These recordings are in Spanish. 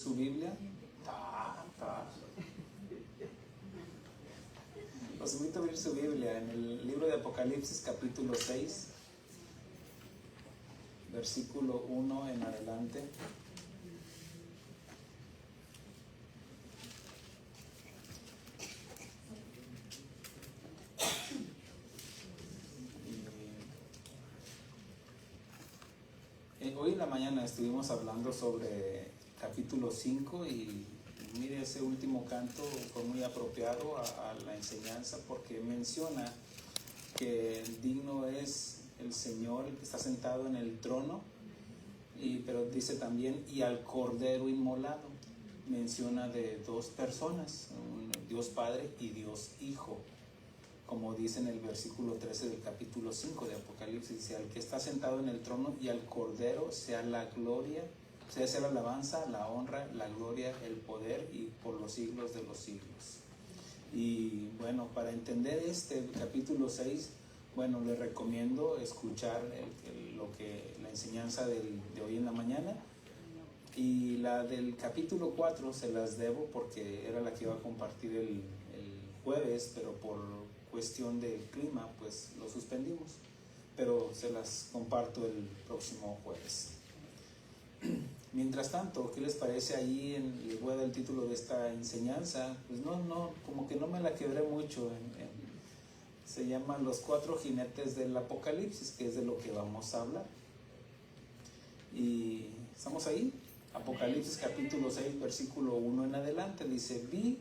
su Biblia? Los invito a abrir su Biblia en el libro de Apocalipsis capítulo 6, versículo 1 en adelante. Hoy en la mañana estuvimos hablando sobre capítulo 5 y mire, ese último canto fue muy apropiado a la enseñanza porque menciona que digno es el Señor, el que está sentado en el trono, pero dice también y al Cordero inmolado. Menciona de dos personas, Dios Padre y Dios Hijo, como dice en el versículo 13 del capítulo 5 de Apocalipsis. Dice: al que está sentado en el trono y al Cordero sea la gloria, sea la alabanza, la honra, la gloria, el poder y por los siglos de los siglos. Y bueno, para entender este capítulo 6, bueno, les recomiendo escuchar la enseñanza de hoy en la mañana, y la del capítulo 4 se las debo porque era la que iba a compartir el jueves, pero por cuestión del clima pues lo suspendimos, pero se las comparto el próximo jueves. Mientras tanto, ¿qué les parece ahí? Les voy a dar el título de esta enseñanza. Pues no, como que no me la quebré mucho. Se llama Los cuatro jinetes del Apocalipsis, que es de lo que vamos a hablar. Y estamos ahí. Apocalipsis capítulo 6, versículo 1 en adelante. Dice: Vi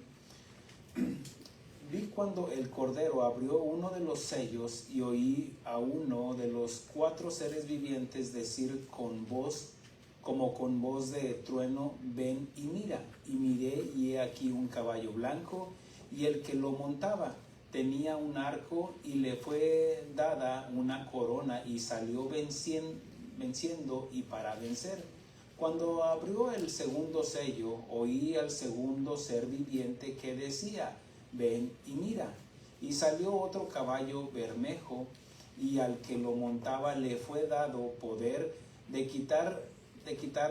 cuando el Cordero abrió uno de los sellos y oí a uno de los cuatro seres vivientes decir con voz, como con voz de trueno: ven y mira. Y miré, y he aquí un caballo blanco, y el que lo montaba tenía un arco, y le fue dada una corona, y salió venciendo y para vencer. Cuando abrió el segundo sello, oí al segundo ser viviente que decía: ven y mira. Y salió otro caballo bermejo, y al que lo montaba le fue dado poder de quitar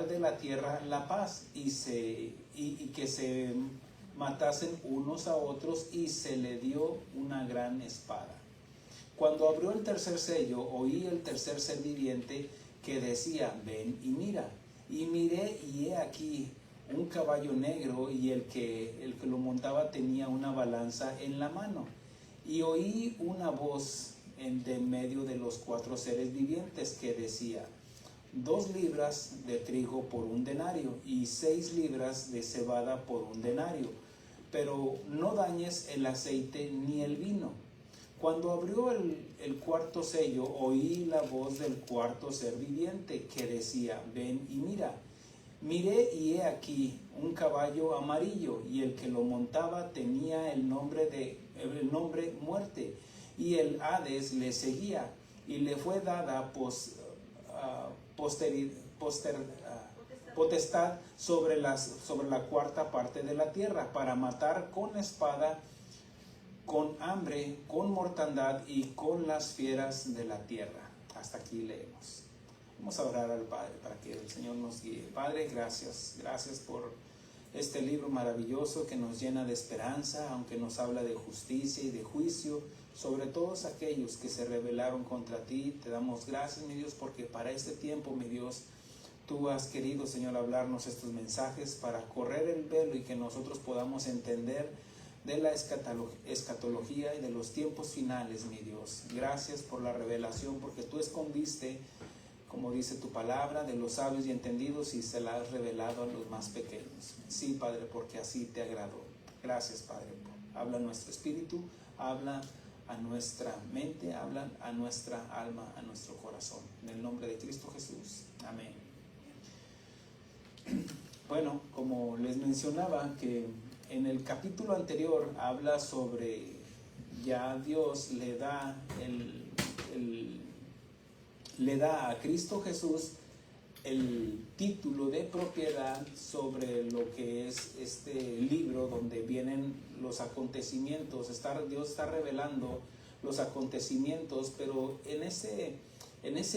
de la tierra la paz, y que se matasen unos a otros, y se le dio una gran espada. Cuando abrió el tercer sello, oí el tercer ser viviente que decía: ven y mira. Y miré, y he aquí un caballo negro, y el que lo montaba tenía una balanza en la mano. Y oí una voz de medio de los cuatro seres vivientes que decía: 2 libras de trigo por un denario, y 6 libras de cebada por un denario, pero no dañes el aceite ni el vino. Cuando abrió el cuarto sello, oí la voz del cuarto ser viviente que decía: ven y mira. Miré, y he aquí un caballo amarillo, y el que lo montaba tenía el nombre muerte, y el Hades le seguía, y le fue dada potestad sobre la cuarta parte de la tierra, para matar con espada, con hambre, con mortandad y con las fieras de la tierra. Hasta aquí leemos. Vamos a orar al Padre para que el Señor nos guíe. Padre, gracias por este libro maravilloso que nos llena de esperanza, aunque nos habla de justicia y de juicio sobre todos aquellos que se rebelaron contra ti. Te damos gracias, mi Dios, porque para este tiempo, mi Dios, tú has querido, Señor, hablarnos estos mensajes para correr el velo y que nosotros podamos entender de la escatología y de los tiempos finales, mi Dios. Gracias por la revelación, porque tú escondiste, como dice tu palabra, de los sabios y entendidos, y se la has revelado a los más pequeños. Sí, Padre, porque así te agradó. Gracias, Padre. Habla a nuestro espíritu, habla a nuestra mente, habla a nuestra alma, a nuestro corazón. En el nombre de Cristo Jesús. Amén. Bueno, como les mencionaba, que en el capítulo anterior habla sobre ya Dios le da a Cristo Jesús el título de propiedad sobre lo que es este libro donde vienen los acontecimientos. Dios está revelando los acontecimientos, pero en ese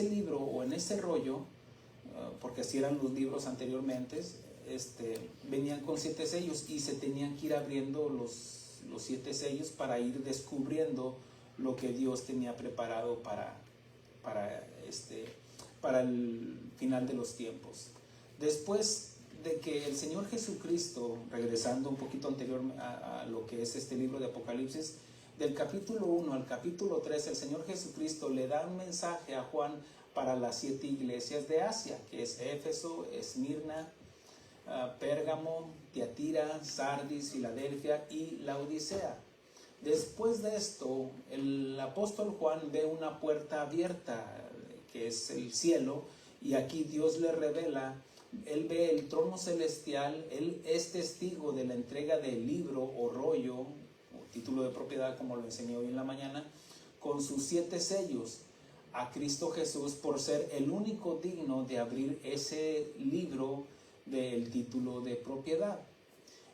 libro o en ese rollo, porque así eran los libros anteriormente, venían con 7 sellos y se tenían que ir abriendo los 7 sellos para ir descubriendo lo que Dios tenía preparado para el final de los tiempos. Después de que el Señor Jesucristo, regresando un poquito anterior a lo que es este libro de Apocalipsis, del capítulo 1 al capítulo 3, el Señor Jesucristo le da un mensaje a Juan para las 7 iglesias de Asia, que es Éfeso, Esmirna, Pérgamo, Tiatira, Sardis, Filadelfia y Laodicea. Después de esto, el apóstol Juan ve una puerta abierta, que es el cielo, y aquí Dios le revela, él ve el trono celestial, él es testigo de la entrega del libro o rollo, o título de propiedad, como lo enseñé hoy en la mañana, con sus 7 sellos a Cristo Jesús por ser el único digno de abrir ese libro del título de propiedad.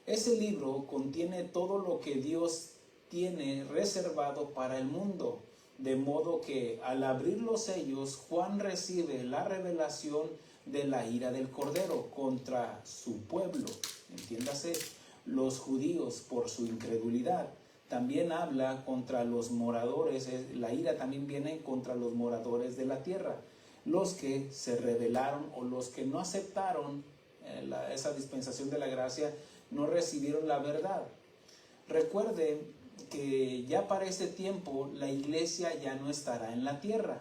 Ese libro contiene todo lo que Dios tiene reservado para el mundo, de modo que al abrir los sellos, Juan recibe la revelación de la ira del Cordero contra su pueblo, entiéndase, los judíos por su incredulidad. También habla contra los moradores, la ira también viene contra los moradores de la tierra, los que se rebelaron o los que no aceptaron esa dispensación de la gracia, no recibieron la verdad. Recuerde que ya para este tiempo la iglesia ya no estará en la tierra.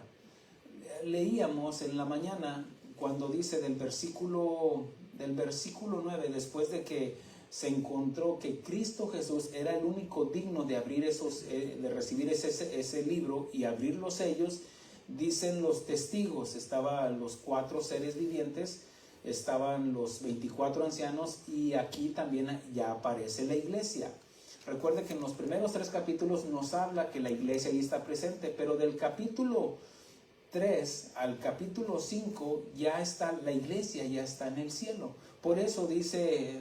Leíamos en la mañana cuando dice del versículo 9, después de que se encontró que Cristo Jesús era el único digno de abrir de recibir ese libro y abrir los sellos, dicen los testigos, estaban los 4 seres vivientes, estaban los 24 ancianos y aquí también ya aparece la iglesia. Recuerde que en los primeros 3 capítulos nos habla que la iglesia ahí está presente, pero del capítulo 3 al capítulo 5 ya está, la iglesia ya está en el cielo. Por eso dice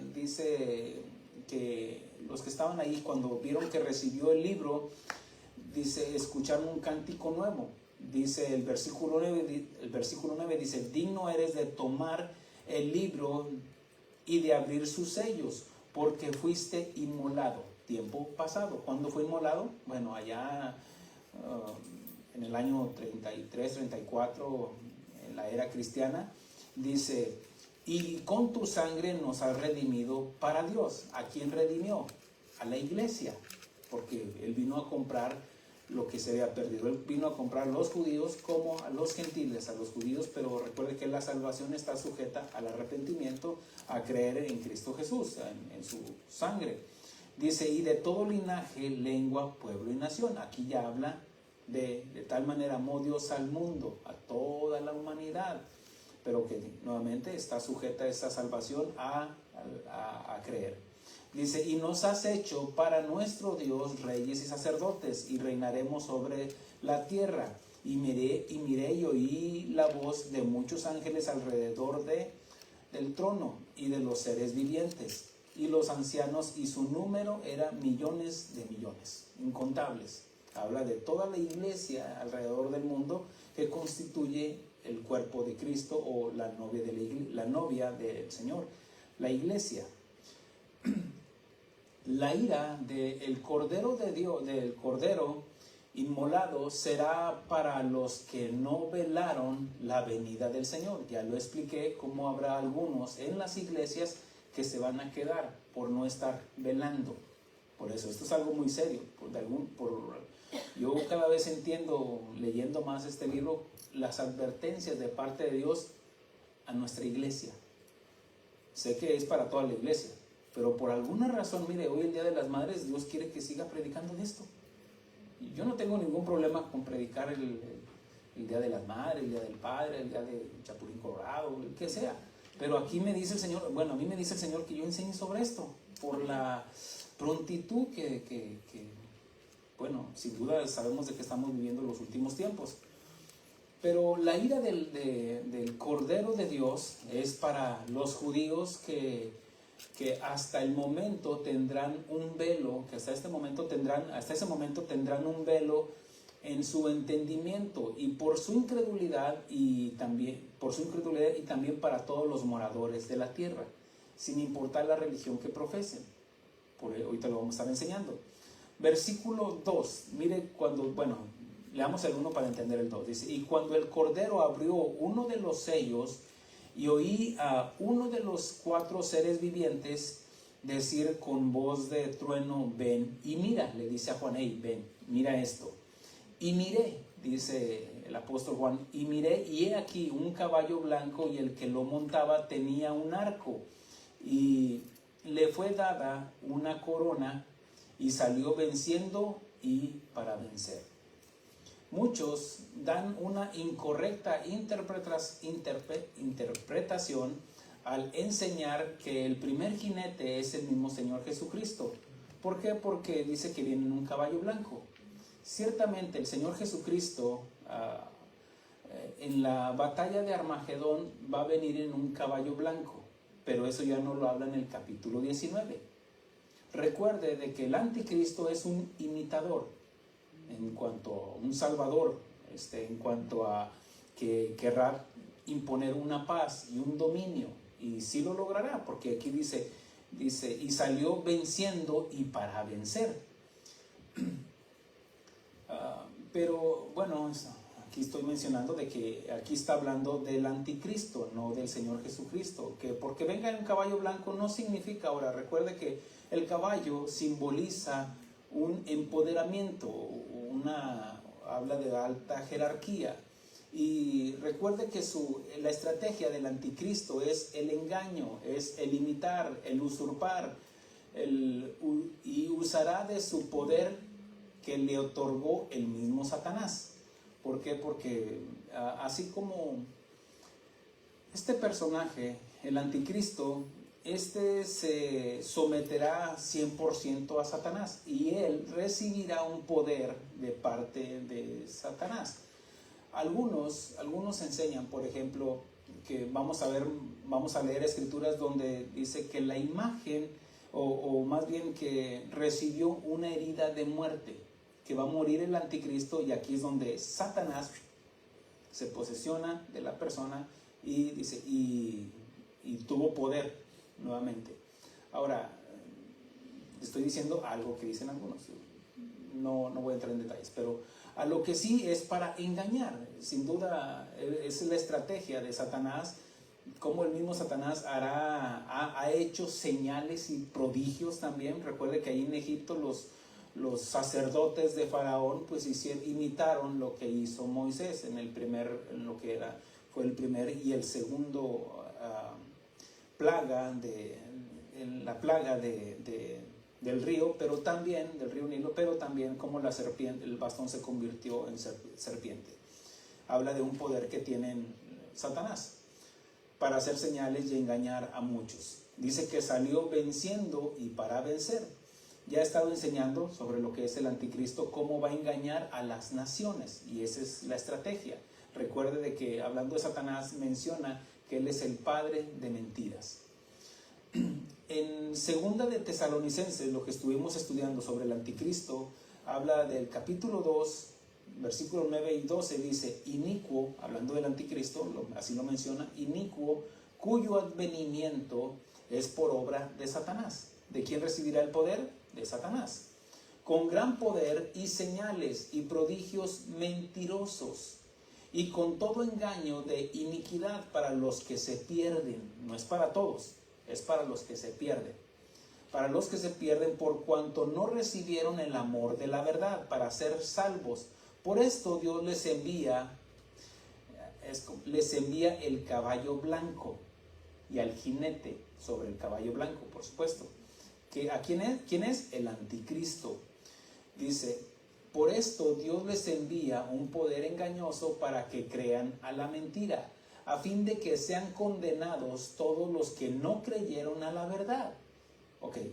que los que estaban ahí cuando vieron que recibió el libro, dice, escucharon un cántico nuevo. Dice el versículo 9 dice, digno eres de tomar el libro y de abrir sus sellos, porque fuiste inmolado. Tiempo pasado. ¿Cuándo fue inmolado? Bueno, allá en el año 33, 34, en la era cristiana, dice, y con tu sangre nos has redimido para Dios. ¿A quién redimió? A la iglesia, porque Él vino a comprar lo que se había perdido. Él vino a comprar a los judíos como a los gentiles, a los judíos, pero recuerde que la salvación está sujeta al arrepentimiento, a creer en Cristo Jesús, en su sangre. Dice, y de todo linaje, lengua, pueblo y nación. Aquí ya habla de tal manera amó Dios al mundo, a toda la humanidad, pero que nuevamente está sujeta a esta salvación a creer. Dice, y nos has hecho para nuestro Dios reyes y sacerdotes, y reinaremos sobre la tierra. Y miré y oí la voz de muchos ángeles alrededor del trono y de los seres vivientes y los ancianos, y su número era millones de millones, incontables. Habla de toda la iglesia alrededor del mundo que constituye el cuerpo de Cristo o la novia del Señor, la iglesia. La ira del Cordero de Dios, del Cordero inmolado, será para los que no velaron la venida del Señor. Ya lo expliqué cómo habrá algunos en las iglesias que se van a quedar por no estar velando. Por eso, esto es algo muy serio. Yo cada vez entiendo, leyendo más este libro, las advertencias de parte de Dios a nuestra iglesia. Sé que es para toda la iglesia, pero por alguna razón, mire, hoy el Día de las Madres, Dios quiere que siga predicando de esto. Y yo no tengo ningún problema con predicar el Día de las Madres, el Día del Padre, el Día de Chapulín Colorado, el que sea. Pero aquí me dice el Señor, bueno, a mí me dice el Señor que yo enseñe sobre esto, por la prontitud que bueno, sin duda sabemos de que estamos viviendo los últimos tiempos. Pero la ira del Cordero de Dios es para los judíos que hasta el momento tendrán un velo, que hasta ese momento tendrán un velo en su entendimiento, y por su incredulidad y también para todos los moradores de la tierra. sin importar la religión que profesen. Ahorita lo vamos a estar enseñando. Versículo 2, mire leamos el 1 para entender el 2. Dice, y cuando el Cordero abrió uno de los sellos, y oí a uno de los 4 seres vivientes decir con voz de trueno, ven y mira. Le dice a Juan, hey, ven, mira esto. Y miré, dice el apóstol Juan, y miré, y he aquí un caballo blanco, y el que lo montaba tenía un arco, y le fue dada una corona, y salió venciendo y para vencer. Muchos dan una incorrecta interpretación al enseñar que el primer jinete es el mismo Señor Jesucristo. ¿Por qué? Porque dice que viene en un caballo blanco. Ciertamente el Señor Jesucristo en la batalla de Armagedón va a venir en un caballo blanco, pero eso ya no lo habla en el capítulo 19. Recuerde de que el anticristo es un imitador en cuanto a un salvador, en cuanto a que querrá imponer una paz y un dominio, y sí lo logrará, porque aquí dice y salió venciendo y para vencer. Pero bueno, aquí estoy mencionando de que aquí está hablando del anticristo, no del Señor Jesucristo, que porque venga en un caballo blanco no significa, ahora recuerde que el caballo simboliza un empoderamiento, habla de alta jerarquía, y recuerde que la estrategia del anticristo es el engaño, es el imitar, el usurpar, y usará de su poder que le otorgó el mismo Satanás. ¿Por qué? Porque así como este personaje, el anticristo, se someterá 100% a Satanás, y él recibirá un poder de parte de Satanás. Algunos enseñan, por ejemplo, que vamos a leer escrituras donde dice que la imagen, o más bien que recibió una herida de muerte, que va a morir el anticristo, y aquí es donde Satanás se posesiona de la persona y dice y tuvo poder nuevamente. Ahora, estoy diciendo algo que dicen algunos, no voy a entrar en detalles, pero a lo que sí es para engañar. Sin duda es la estrategia de Satanás, como el mismo Satanás ha hecho señales y prodigios también. Recuerde que ahí en Egipto los sacerdotes de Faraón pues imitaron lo que hizo Moisés en lo que fue el primer y el segundo plaga la plaga del río, pero también del río Nilo, pero también como la serpiente, el bastón se convirtió en serpiente. Habla de un poder que tiene Satanás para hacer señales y engañar a muchos. Dice que salió venciendo y para vencer. Ya he estado enseñando sobre lo que es el anticristo, cómo va a engañar a las naciones, y esa es la estrategia. Recuerde de que hablando de Satanás menciona que él es el padre de mentiras. En segunda de Tesalonicenses, lo que estuvimos estudiando sobre el anticristo, habla del capítulo 2, versículos 9 y 12, dice, inicuo, hablando del anticristo, así lo menciona, inicuo, cuyo advenimiento es por obra de Satanás. ¿De quién recibirá el poder? De Satanás. Con gran poder y señales y prodigios mentirosos, y con todo engaño de iniquidad para los que se pierden. No es para todos, es para los que se pierden. Para los que se pierden por cuanto no recibieron el amor de la verdad para ser salvos. Por esto Dios les envía el caballo blanco y al jinete sobre el caballo blanco, por supuesto. ¿Quién es? El anticristo. Dice, por esto Dios les envía un poder engañoso para que crean a la mentira, a fin de que sean condenados todos los que no creyeron a la verdad.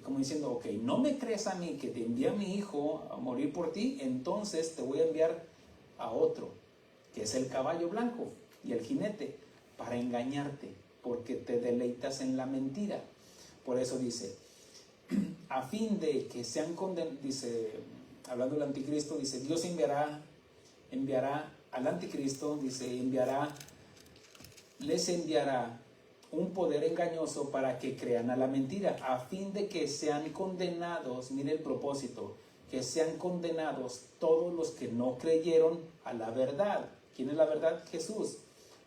Como diciendo, no me crees a mí que te envié a mi hijo a morir por ti, entonces te voy a enviar a otro, que es el caballo blanco y el jinete, para engañarte, porque te deleitas en la mentira. Por eso dice, a fin de que sean condenados, dice, hablando del anticristo, dice, Dios enviará al anticristo, dice, les enviará un poder engañoso para que crean a la mentira, a fin de que sean condenados, mire el propósito, que sean condenados todos los que no creyeron a la verdad. ¿Quién es la verdad? Jesús.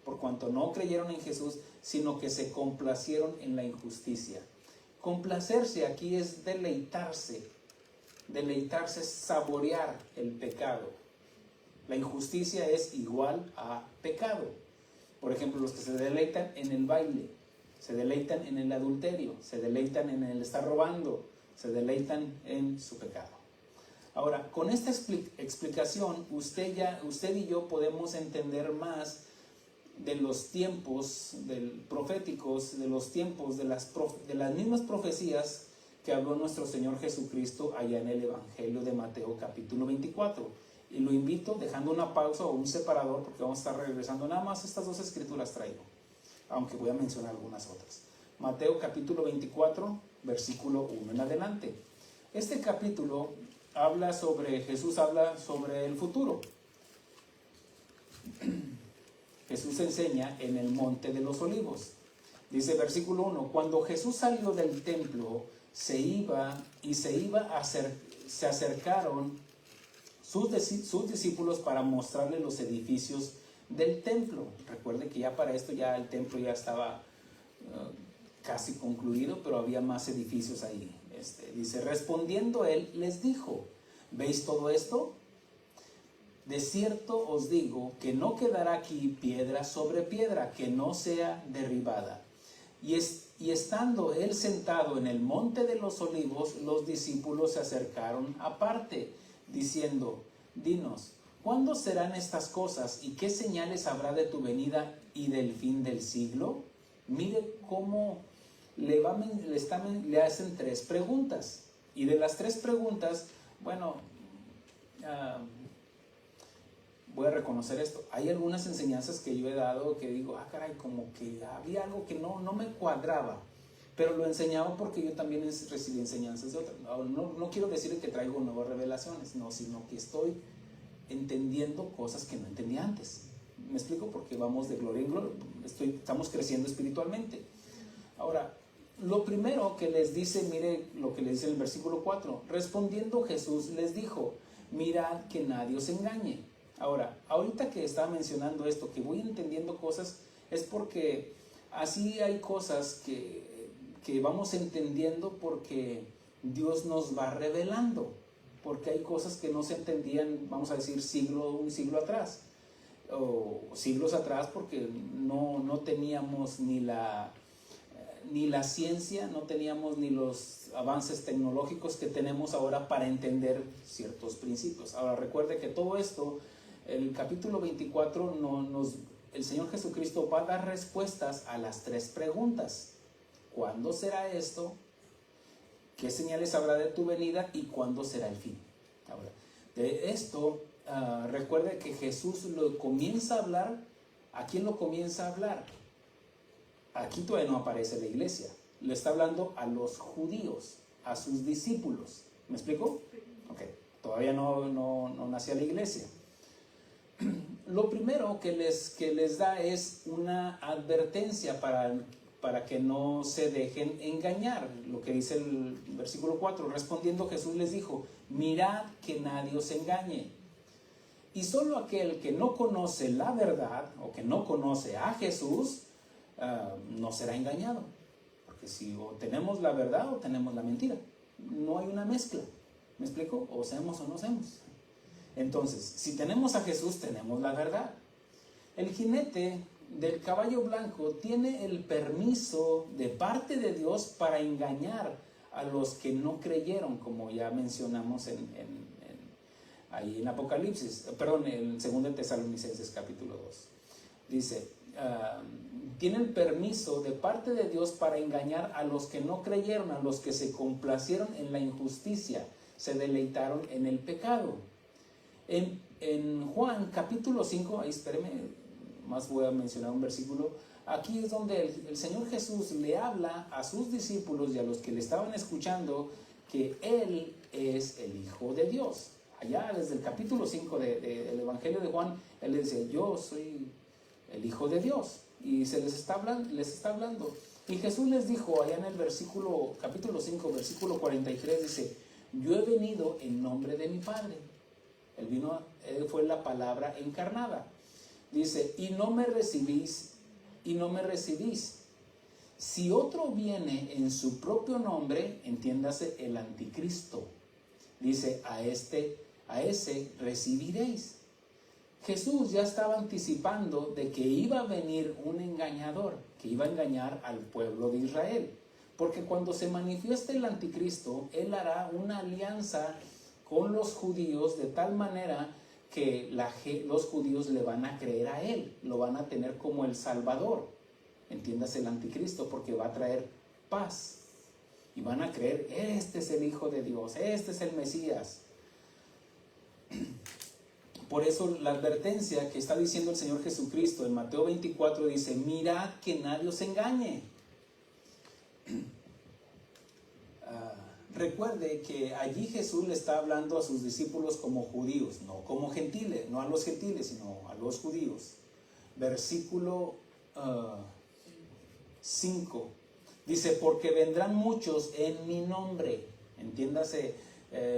Por cuanto no creyeron en Jesús, sino que se complacieron en la injusticia. Complacerse aquí es deleitarse. Deleitarse es saborear el pecado. La injusticia es igual a pecado. Por ejemplo, los que se deleitan en el baile, se deleitan en el adulterio, se deleitan en el estar robando, se deleitan en su pecado. Ahora, con esta explicación, usted y yo podemos entender más de los tiempos proféticos, de los tiempos de las mismas profecías que habló nuestro Señor Jesucristo allá en el Evangelio de Mateo capítulo 24. Y lo invito, dejando una pausa o un separador, porque vamos a estar regresando. Nada más estas dos escrituras traigo, aunque voy a mencionar algunas otras. Mateo capítulo 24, versículo 1 en adelante. Este capítulo Jesús habla sobre el futuro. Jesús enseña en el Monte de los Olivos. Dice versículo 1, cuando Jesús salió del templo, se acercaron sus discípulos para mostrarle los edificios del templo. Recuerde que ya para esto ya el templo ya estaba casi concluido, pero había más edificios ahí. Dice, respondiendo él, les dijo, ¿veis todo esto? De cierto os digo que no quedará aquí piedra sobre piedra que no sea derribada. Y estando él sentado en el monte de los olivos, los discípulos se acercaron aparte, diciendo, dinos, ¿cuándo serán estas cosas y qué señales habrá de tu venida y del fin del siglo? Mire cómo le hacen tres preguntas. Y de las tres preguntas, bueno, voy a reconocer esto. Hay algunas enseñanzas que yo he dado que digo, caray, como que había algo que no me cuadraba. Pero lo enseñaba porque yo también recibí enseñanzas de otras. No quiero decir que traigo nuevas revelaciones, no, sino que estoy entendiendo cosas que no entendía antes. ¿Me explico? Porque vamos de gloria en gloria. Estamos creciendo espiritualmente. Ahora, lo primero que les dice, mire lo que le dice en el versículo 4. Respondiendo Jesús les dijo, mirad que nadie os engañe. Ahora, ahorita que estaba mencionando esto, que voy entendiendo cosas, es porque así hay cosas que vamos entendiendo porque Dios nos va revelando, porque hay cosas que no se entendían, vamos a decir, un siglo atrás, o siglos atrás, porque no teníamos ni la ciencia, no teníamos ni los avances tecnológicos que tenemos ahora para entender ciertos principios. Ahora recuerde que todo esto, el capítulo 24, el Señor Jesucristo va a dar respuestas a las tres preguntas. ¿Cuándo será esto? ¿Qué señales habrá de tu venida? ¿Y cuándo será el fin? Ahora, de esto, recuerde que Jesús lo comienza a hablar. ¿A quién lo comienza a hablar? Aquí todavía no aparece la iglesia. Le está hablando a los judíos, a sus discípulos. ¿Me explico? Ok, todavía no nacía la iglesia. Lo primero que les da es una advertencia para que no se dejen engañar. Lo que dice el versículo 4, respondiendo Jesús les dijo, mirad que nadie os engañe. Y solo aquel que no conoce la verdad o que no conoce a Jesús no será engañado. Porque si o tenemos la verdad o tenemos la mentira, no hay una mezcla. ¿Me explico? O seamos o no seamos. Entonces, si tenemos a Jesús, tenemos la verdad. El jinete del caballo blanco tiene el permiso de parte de Dios para engañar a los que no creyeron, como ya mencionamos ahí en Apocalipsis, en 2 Tesalonicenses capítulo 2. Dice, tiene el permiso de parte de Dios para engañar a los que no creyeron, a los que se complacieron en la injusticia, se deleitaron en el pecado. En Juan capítulo 5, ahí espéreme, más voy a mencionar un versículo. Aquí es donde el Señor Jesús le habla a sus discípulos y a los que le estaban escuchando que Él es el Hijo de Dios. Allá desde el capítulo 5 del Evangelio de Juan, Él le dice, yo soy el Hijo de Dios. y les está hablando. Y Jesús les dijo allá en el capítulo 5, versículo 43, dice: yo he venido en nombre de mi Padre. Él fue la palabra encarnada. Dice: y no me recibís. Si otro viene en su propio nombre, entiéndase el anticristo, dice: a ese recibiréis. Jesús ya estaba anticipando de que iba a venir un engañador, que iba a engañar al pueblo de Israel. Porque cuando se manifieste el anticristo, él hará una alianza con los judíos de tal manera que los judíos le van a creer a él, lo van a tener como el Salvador. Entiéndase el anticristo, porque va a traer paz. Y van a creer: este es el Hijo de Dios, este es el Mesías. Por eso la advertencia que está diciendo el Señor Jesucristo en Mateo 24 dice: mirad que nadie os engañe. Recuerde que allí Jesús le está hablando a sus discípulos como judíos, no como gentiles, no a los gentiles, sino a los judíos. Versículo 5 dice: porque vendrán muchos en mi nombre. Entiéndase,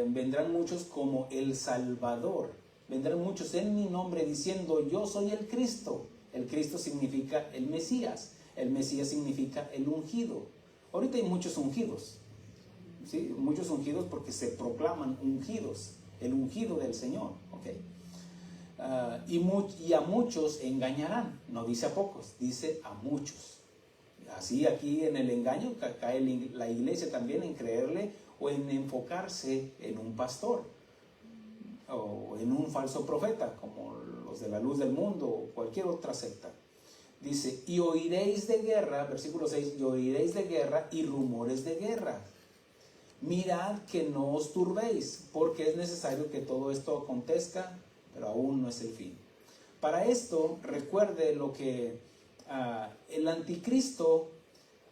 vendrán muchos como el Salvador. Vendrán muchos en mi nombre diciendo: yo soy el Cristo. El Cristo significa el Mesías. El Mesías significa el ungido. Ahorita hay muchos ungidos, ¿sí? Muchos ungidos porque se proclaman ungidos, el ungido del Señor, ¿okay? Y a muchos engañarán. No dice a pocos, dice a muchos. Así aquí en el engaño cae la iglesia también, en creerle o en enfocarse en un pastor o en un falso profeta, como los de la luz del mundo o cualquier otra secta. Dice: y oiréis de guerra, versículo 6, y oiréis de guerra y rumores de guerra. Mirad que no os turbéis, porque es necesario que todo esto acontezca, pero aún no es el fin. Para esto, recuerde lo que el anticristo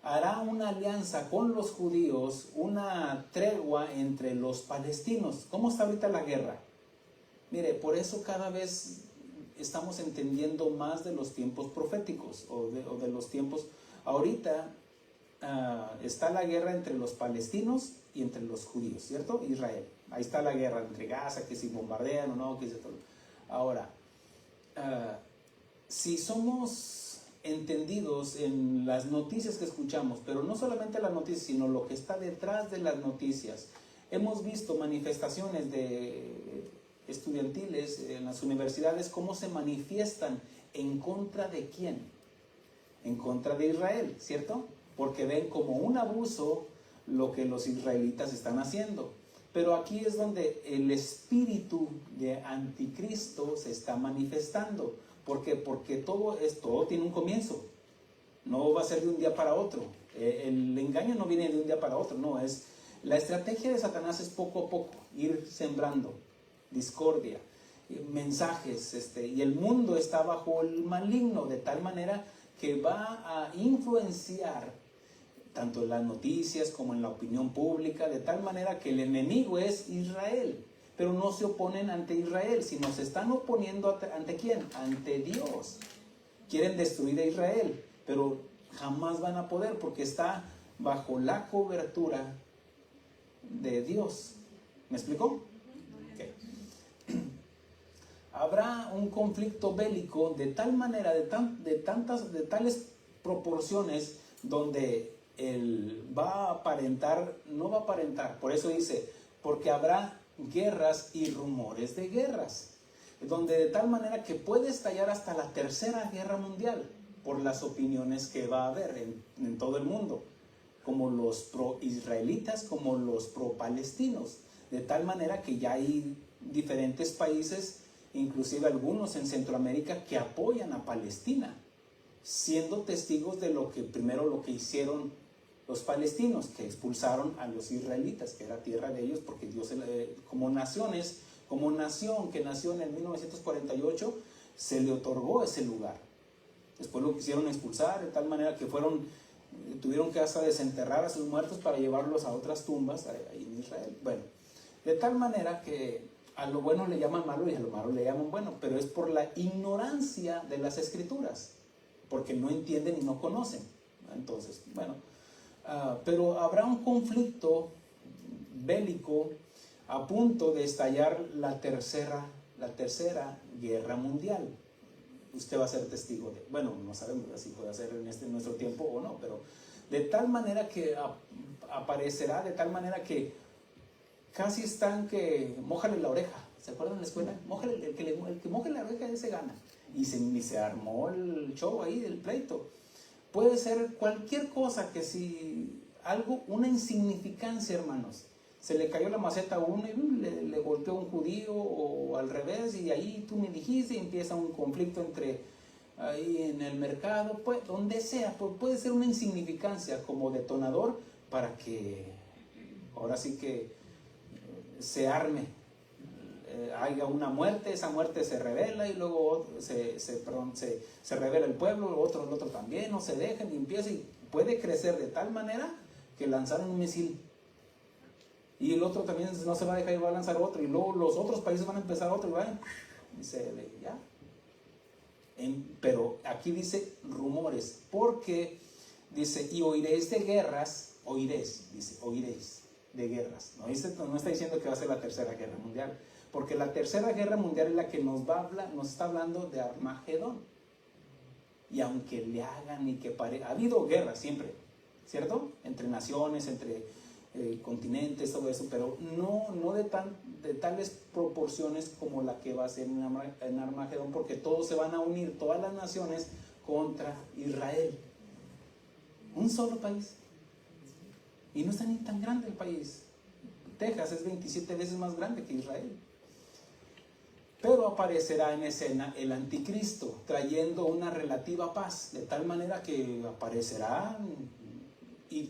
hará una alianza con los judíos, una tregua entre los palestinos. ¿Cómo está ahorita la guerra? Mire, por eso cada vez estamos entendiendo más de los tiempos proféticos o de los tiempos. Ahorita está la guerra entre los palestinos y entre los judíos, ¿cierto? Israel. Ahí está la guerra entre Gaza, que si bombardean o no, que si todo. Ahora, si somos entendidos en las noticias que escuchamos, pero no solamente las noticias, sino lo que está detrás de las noticias, hemos visto manifestaciones estudiantiles en las universidades, cómo se manifiestan en contra de quién, en contra de Israel, ¿cierto? Porque ven como un abuso lo que los israelitas están haciendo. Pero aquí es donde el espíritu de anticristo se está manifestando. ¿Por qué? Porque todo tiene un comienzo. No va a ser de un día para otro. El engaño no viene de un día para otro, no. La estrategia de Satanás es poco a poco ir sembrando discordia, mensajes, y el mundo está bajo el maligno, de tal manera que va a influenciar tanto en las noticias como en la opinión pública, de tal manera que el enemigo es Israel, pero no se oponen ante Israel, sino se están oponiendo ¿ante quién? Ante Dios. Quieren destruir a Israel, pero jamás van a poder porque está bajo la cobertura de Dios. ¿Me explicó? Okay. Habrá un conflicto bélico de tal manera, de tales proporciones, donde él va a aparentar, no va a aparentar, por eso dice, porque habrá guerras y rumores de guerras, donde de tal manera que puede estallar hasta la tercera guerra mundial, por las opiniones que va a haber en todo el mundo, como los pro-israelitas, como los pro-palestinos, de tal manera que ya hay diferentes países, inclusive algunos en Centroamérica, que apoyan a Palestina, siendo testigos de lo que hicieron los palestinos, que expulsaron a los israelitas, que era tierra de ellos, porque Dios, como nación que nació en el 1948, se le otorgó ese lugar. Después lo quisieron expulsar, de tal manera que tuvieron que hasta desenterrar a sus muertos para llevarlos a otras tumbas ahí en Israel. Bueno, de tal manera que a lo bueno le llaman malo y a lo malo le llaman bueno, pero es por la ignorancia de las escrituras. porque no entienden y no conocen. Entonces, bueno, pero habrá un conflicto bélico a punto de estallar la tercera guerra mundial. Usted va a ser testigo de, bueno, no sabemos si puede ser en nuestro tiempo o no, pero de tal manera que aparecerá, de tal manera que casi están que mójale la oreja. ¿Se acuerdan de la escuela? Mójale, el que moje la oreja ese gana. Y se armó el show ahí, el pleito. Puede ser cualquier cosa que si algo, una insignificancia, hermanos. Se le cayó la maceta a uno y le golpeó a un judío o al revés, y ahí tú me dijiste y empieza un conflicto entre ahí en el mercado, pues donde sea, puede ser una insignificancia como detonador para que ahora sí que se haya una muerte, esa muerte se revela y luego se revela el pueblo, el otro también, no se dejan y empieza y puede crecer de tal manera que lanzaron un misil. Y el otro también no se va a dejar y va a lanzar otro. Y luego los otros países van a empezar otro y van. Ya. Pero aquí dice rumores. Porque dice, y oiréis de guerras. Oiréis de guerras. No está diciendo que va a ser la tercera guerra mundial. Porque la tercera guerra mundial es la que nos está hablando de Armagedón. Y aunque le hagan y que ha habido guerra siempre, ¿cierto? Entre naciones, entre continentes, todo eso, pero no de tales proporciones como la que va a ser en Armagedón, porque todos se van a unir, todas las naciones contra Israel. Un solo país. Y no está ni tan grande el país. Texas es 27 veces más grande que Israel. Pero aparecerá en escena el anticristo, trayendo una relativa paz, de tal manera que aparecerá y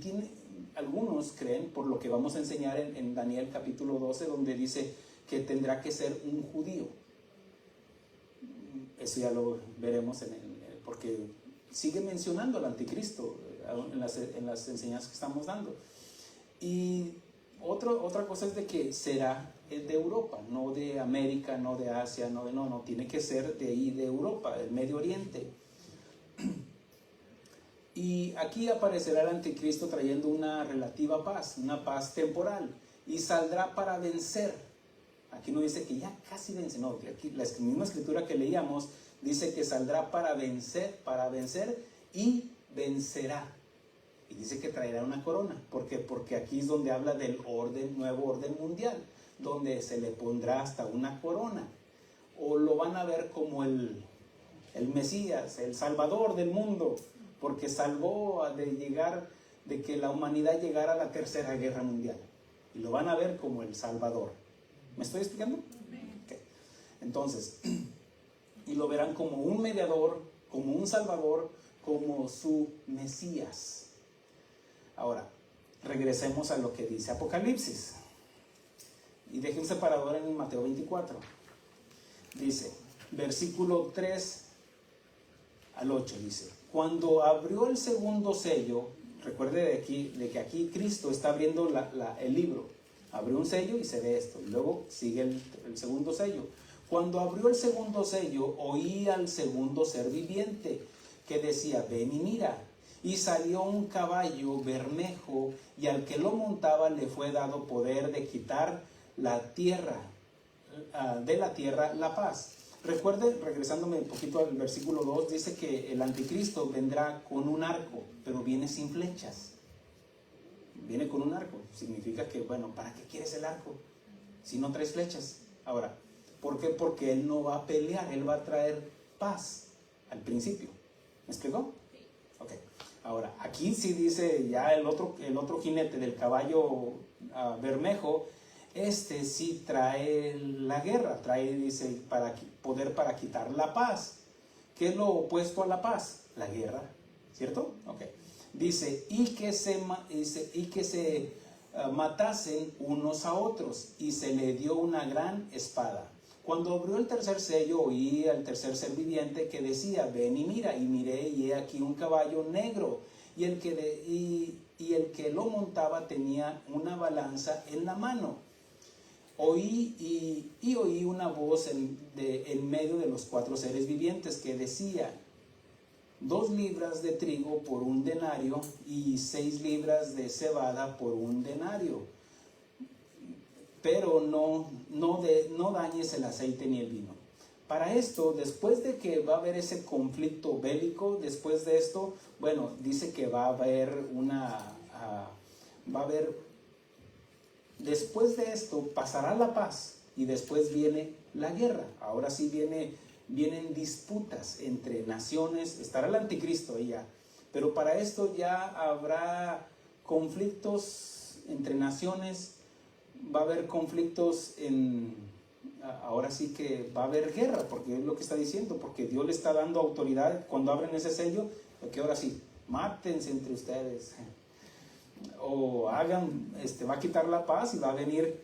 algunos creen, por lo que vamos a enseñar en Daniel capítulo 12, donde dice que tendrá que ser un judío. Eso ya lo veremos porque sigue mencionando al anticristo en las enseñanzas que estamos dando. Y otra cosa es de que será de Europa, no de América, no de Asia, no, tiene que ser de ahí, de Europa, del Medio Oriente. Y aquí aparecerá el anticristo trayendo una relativa paz, una paz temporal, y saldrá para vencer. Aquí no dice que ya casi vence, no, aquí la misma escritura que leíamos dice que saldrá para vencer y vencerá. Y dice que traerá una corona. ¿Por qué? Porque aquí es donde habla del nuevo orden mundial, donde se le pondrá hasta una corona. O lo van a ver como el Mesías, el Salvador del mundo, porque salvó de que la humanidad llegara a la tercera guerra mundial. Y lo van a ver como el Salvador. ¿Me estoy explicando? Okay. Entonces, y lo verán como un mediador, como un Salvador, como su Mesías. Ahora, regresemos a lo que dice Apocalipsis. Y deje un separador en Mateo 24. Dice, versículo 3 al 8, dice: cuando abrió el segundo sello, recuerde de que aquí Cristo está abriendo el libro. Abrió un sello y se ve esto. Y luego sigue el segundo sello. Cuando abrió el segundo sello, oí al segundo ser viviente que decía: ven y mira. Y salió un caballo bermejo, y al que lo montaba le fue dado poder de quitar de la tierra la paz. Recuerde, regresándome un poquito al versículo 2, dice que el anticristo vendrá con un arco, pero viene sin flechas. Viene con un arco. Significa que, bueno, ¿para qué quieres el arco si no traes flechas? Ahora, ¿por qué? Porque él no va a pelear, él va a traer paz al principio. ¿Me explicó? Ok. Ahora, aquí sí dice ya el otro jinete del caballo bermejo. Este sí trae la guerra, dice, poder para quitar la paz. ¿Qué es lo opuesto a la paz? La guerra, ¿cierto? Ok. Dice, y que se matasen unos a otros, y se le dio una gran espada. Cuando abrió el tercer sello, oí al tercer ser viviente que decía: ven y mira. Y miré, y he aquí un caballo negro, y el que lo montaba tenía una balanza en la mano. Oí una voz en medio de los cuatro seres vivientes que decía: 2 libras de trigo por 1 denario y 6 libras de cebada por 1 denario. Pero no dañes el aceite ni el vino. Para esto, después de que va a haber ese conflicto bélico, después de esto, bueno, dice que va a haber después de esto pasará la paz y después viene la guerra. Ahora sí vienen disputas entre naciones, estará el anticristo ahí ya, pero para esto ya habrá conflictos entre naciones, va a haber conflictos ahora sí que va a haber guerra, porque es lo que está diciendo, porque Dios le está dando autoridad cuando abren ese sello, que ahora sí, mátense entre ustedes, o hagan, va a quitar la paz y va a venir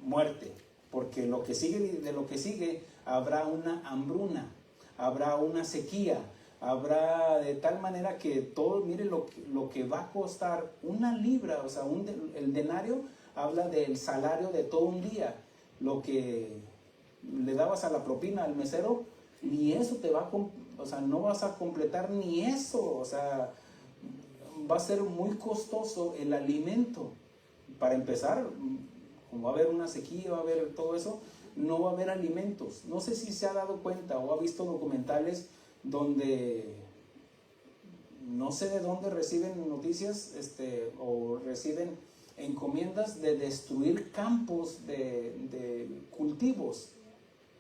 muerte, porque de lo que sigue habrá una hambruna, habrá una sequía, habrá de tal manera que todo, mire lo que va a costar 1 libra, o sea, el denario habla del salario de todo un día, lo que le dabas a la propina al mesero, ni eso te va a, o sea, no vas a completar ni eso, o sea, va a ser muy costoso el alimento. Para empezar, como va a haber una sequía, va a haber todo eso, no va a haber alimentos. No sé si se ha dado cuenta o ha visto documentales donde no sé de dónde reciben noticias o reciben encomiendas de destruir campos de cultivos.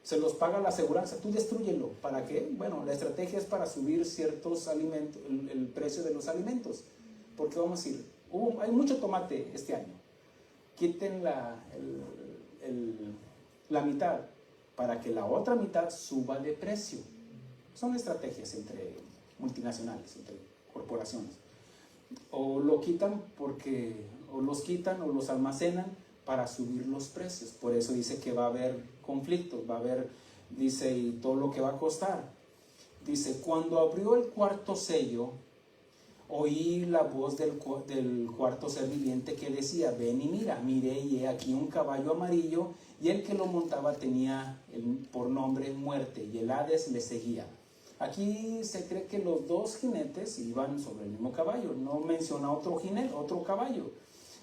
Se los paga la aseguranza, tú destrúyelo. ¿Para qué? Bueno, la estrategia es para subir ciertos alimentos, el precio de los alimentos. Porque vamos a decir, hay mucho tomate este año. Quiten la mitad para que la otra mitad suba de precio. Son estrategias entre multinacionales, entre corporaciones. O lo quitan o los quitan o los almacenan para subir los precios. Por eso dice que va a haber conflictos, va a haber, dice, y todo lo que va a costar. Dice, cuando abrió el 4º sello, oí la voz del 4º ser viviente que decía, ven y mira, miré y he aquí un caballo amarillo, y el que lo montaba tenía por nombre Muerte, y el Hades le seguía. Aquí se cree que los 2 jinetes iban sobre el mismo caballo, no menciona otro jinete, otro caballo.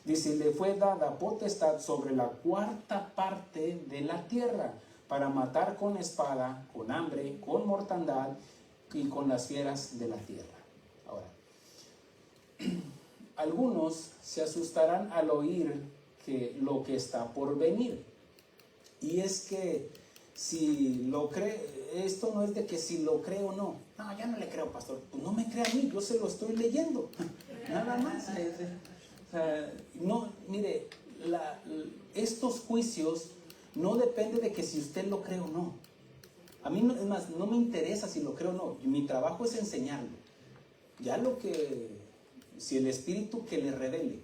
Dice, le fue dada potestad sobre la 4ª parte de la tierra, para matar con espada, con hambre, con mortandad y con las fieras de la tierra. Ahora, algunos se asustarán al oír lo que está por venir. Y es que si lo cree, esto no es de que si lo creo o no. No, ya no le creo, pastor. Pues no me crea a mí, yo se lo estoy leyendo. Nada más. No, mire, estos juicios no dependen de que si usted lo cree o no. A mí, es más, no me interesa si lo creo o no. Mi trabajo es enseñarlo. Ya si el Espíritu que le revele.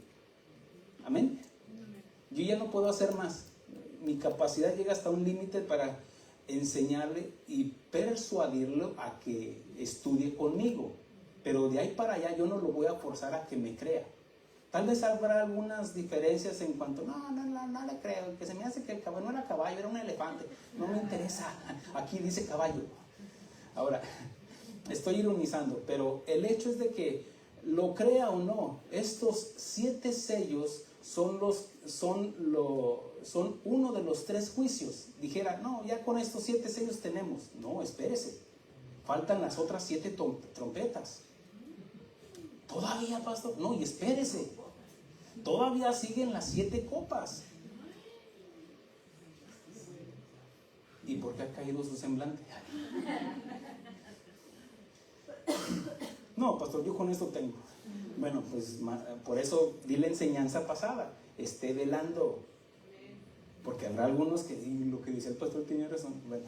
Amén. Yo ya no puedo hacer más. Mi capacidad llega hasta un límite para enseñarle y persuadirlo a que estudie conmigo. Pero de ahí para allá yo no lo voy a forzar a que me crea. Tal vez habrá algunas diferencias en cuanto, no le creo, que se me hace que el caballo no era caballo, era un elefante. No me interesa, aquí dice caballo. Ahora, estoy ironizando, pero el hecho es de que lo crea o no, estos 7 sellos son uno de los 3 juicios. Dijera, no, ya con estos 7 sellos tenemos. No, espérese, faltan las otras 7 trompetas. Todavía, pastor, no, y espérese, todavía siguen las 7 copas. ¿Y por qué ha caído su semblante? No, pastor, yo con esto tengo. Bueno, pues por eso di la enseñanza pasada, esté velando, porque habrá algunos que lo que dice el pastor tiene razón. Bueno.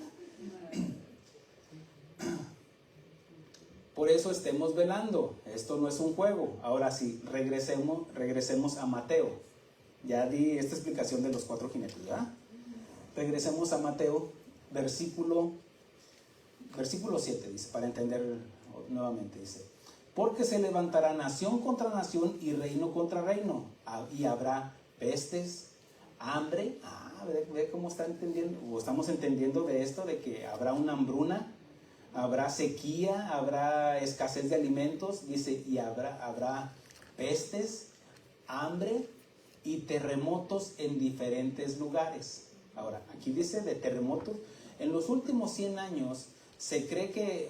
Por eso estemos velando, esto no es un juego. Ahora sí, regresemos a Mateo. Ya di esta explicación de los 4 jinetes, ¿verdad? Regresemos a Mateo, versículo 7, dice, para entender nuevamente, dice, porque se levantará nación contra nación y reino contra reino, y habrá pestes, hambre. Ve cómo está entendiendo, o estamos entendiendo de esto, de que habrá una hambruna, habrá sequía, habrá escasez de alimentos, dice, y habrá pestes, hambre y terremotos en diferentes lugares. Ahora, aquí dice de terremotos. En los últimos 100 años se cree que,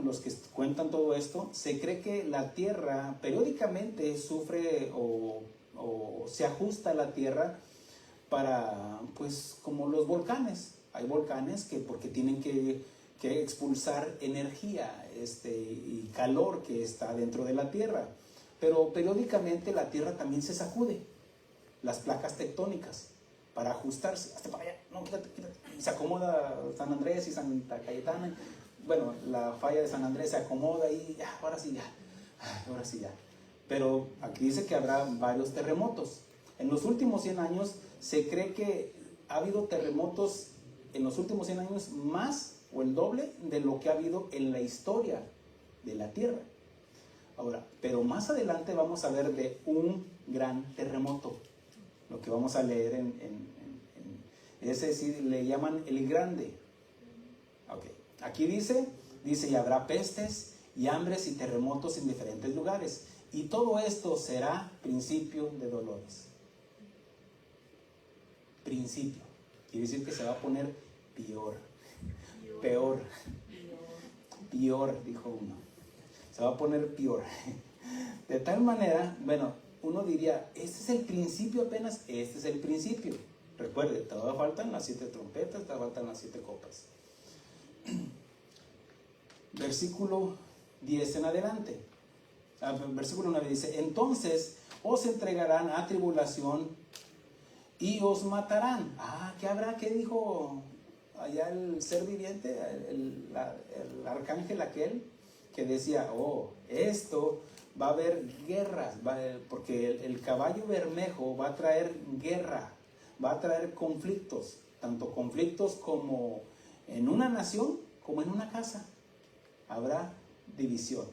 los que cuentan todo esto, se cree que la Tierra periódicamente sufre o se ajusta a la Tierra para, pues, como los volcanes. Hay volcanes que porque tienen que expulsar energía y calor que está dentro de la Tierra. Pero periódicamente la Tierra también se sacude, las placas tectónicas, para ajustarse. Hasta para allá, no, quítate. Se acomoda San Andrés y Santa Cayetana. Bueno, la falla de San Andrés se acomoda y ahora sí ya. Pero aquí dice que habrá varios terremotos. En los últimos 100 años se cree que ha habido terremotos en los últimos 100 años más o el doble de lo que ha habido en la historia de la Tierra. Ahora, pero más adelante vamos a ver de un gran terremoto, lo que vamos a leer es decir, le llaman el grande. Okay. Aquí dice, y habrá pestes y hambres y terremotos en diferentes lugares, y todo esto será principio de dolores. Principio, quiere decir que se va a poner peor, dijo uno. Se va a poner peor. De tal manera, bueno, uno diría, este es el principio apenas, este es el principio. Recuerde, todavía faltan las 7 trompetas, todavía faltan las 7 copas. Versículo 10 en adelante. Versículo 9 dice, entonces os entregarán a tribulación y os matarán. ¿Qué habrá? ¿Qué dijo allá el ser viviente, el arcángel aquel? Que decía, esto va a haber guerras, porque el caballo bermejo va a traer guerra, va a traer conflictos, tanto conflictos como en una nación como en una casa. Habrá división.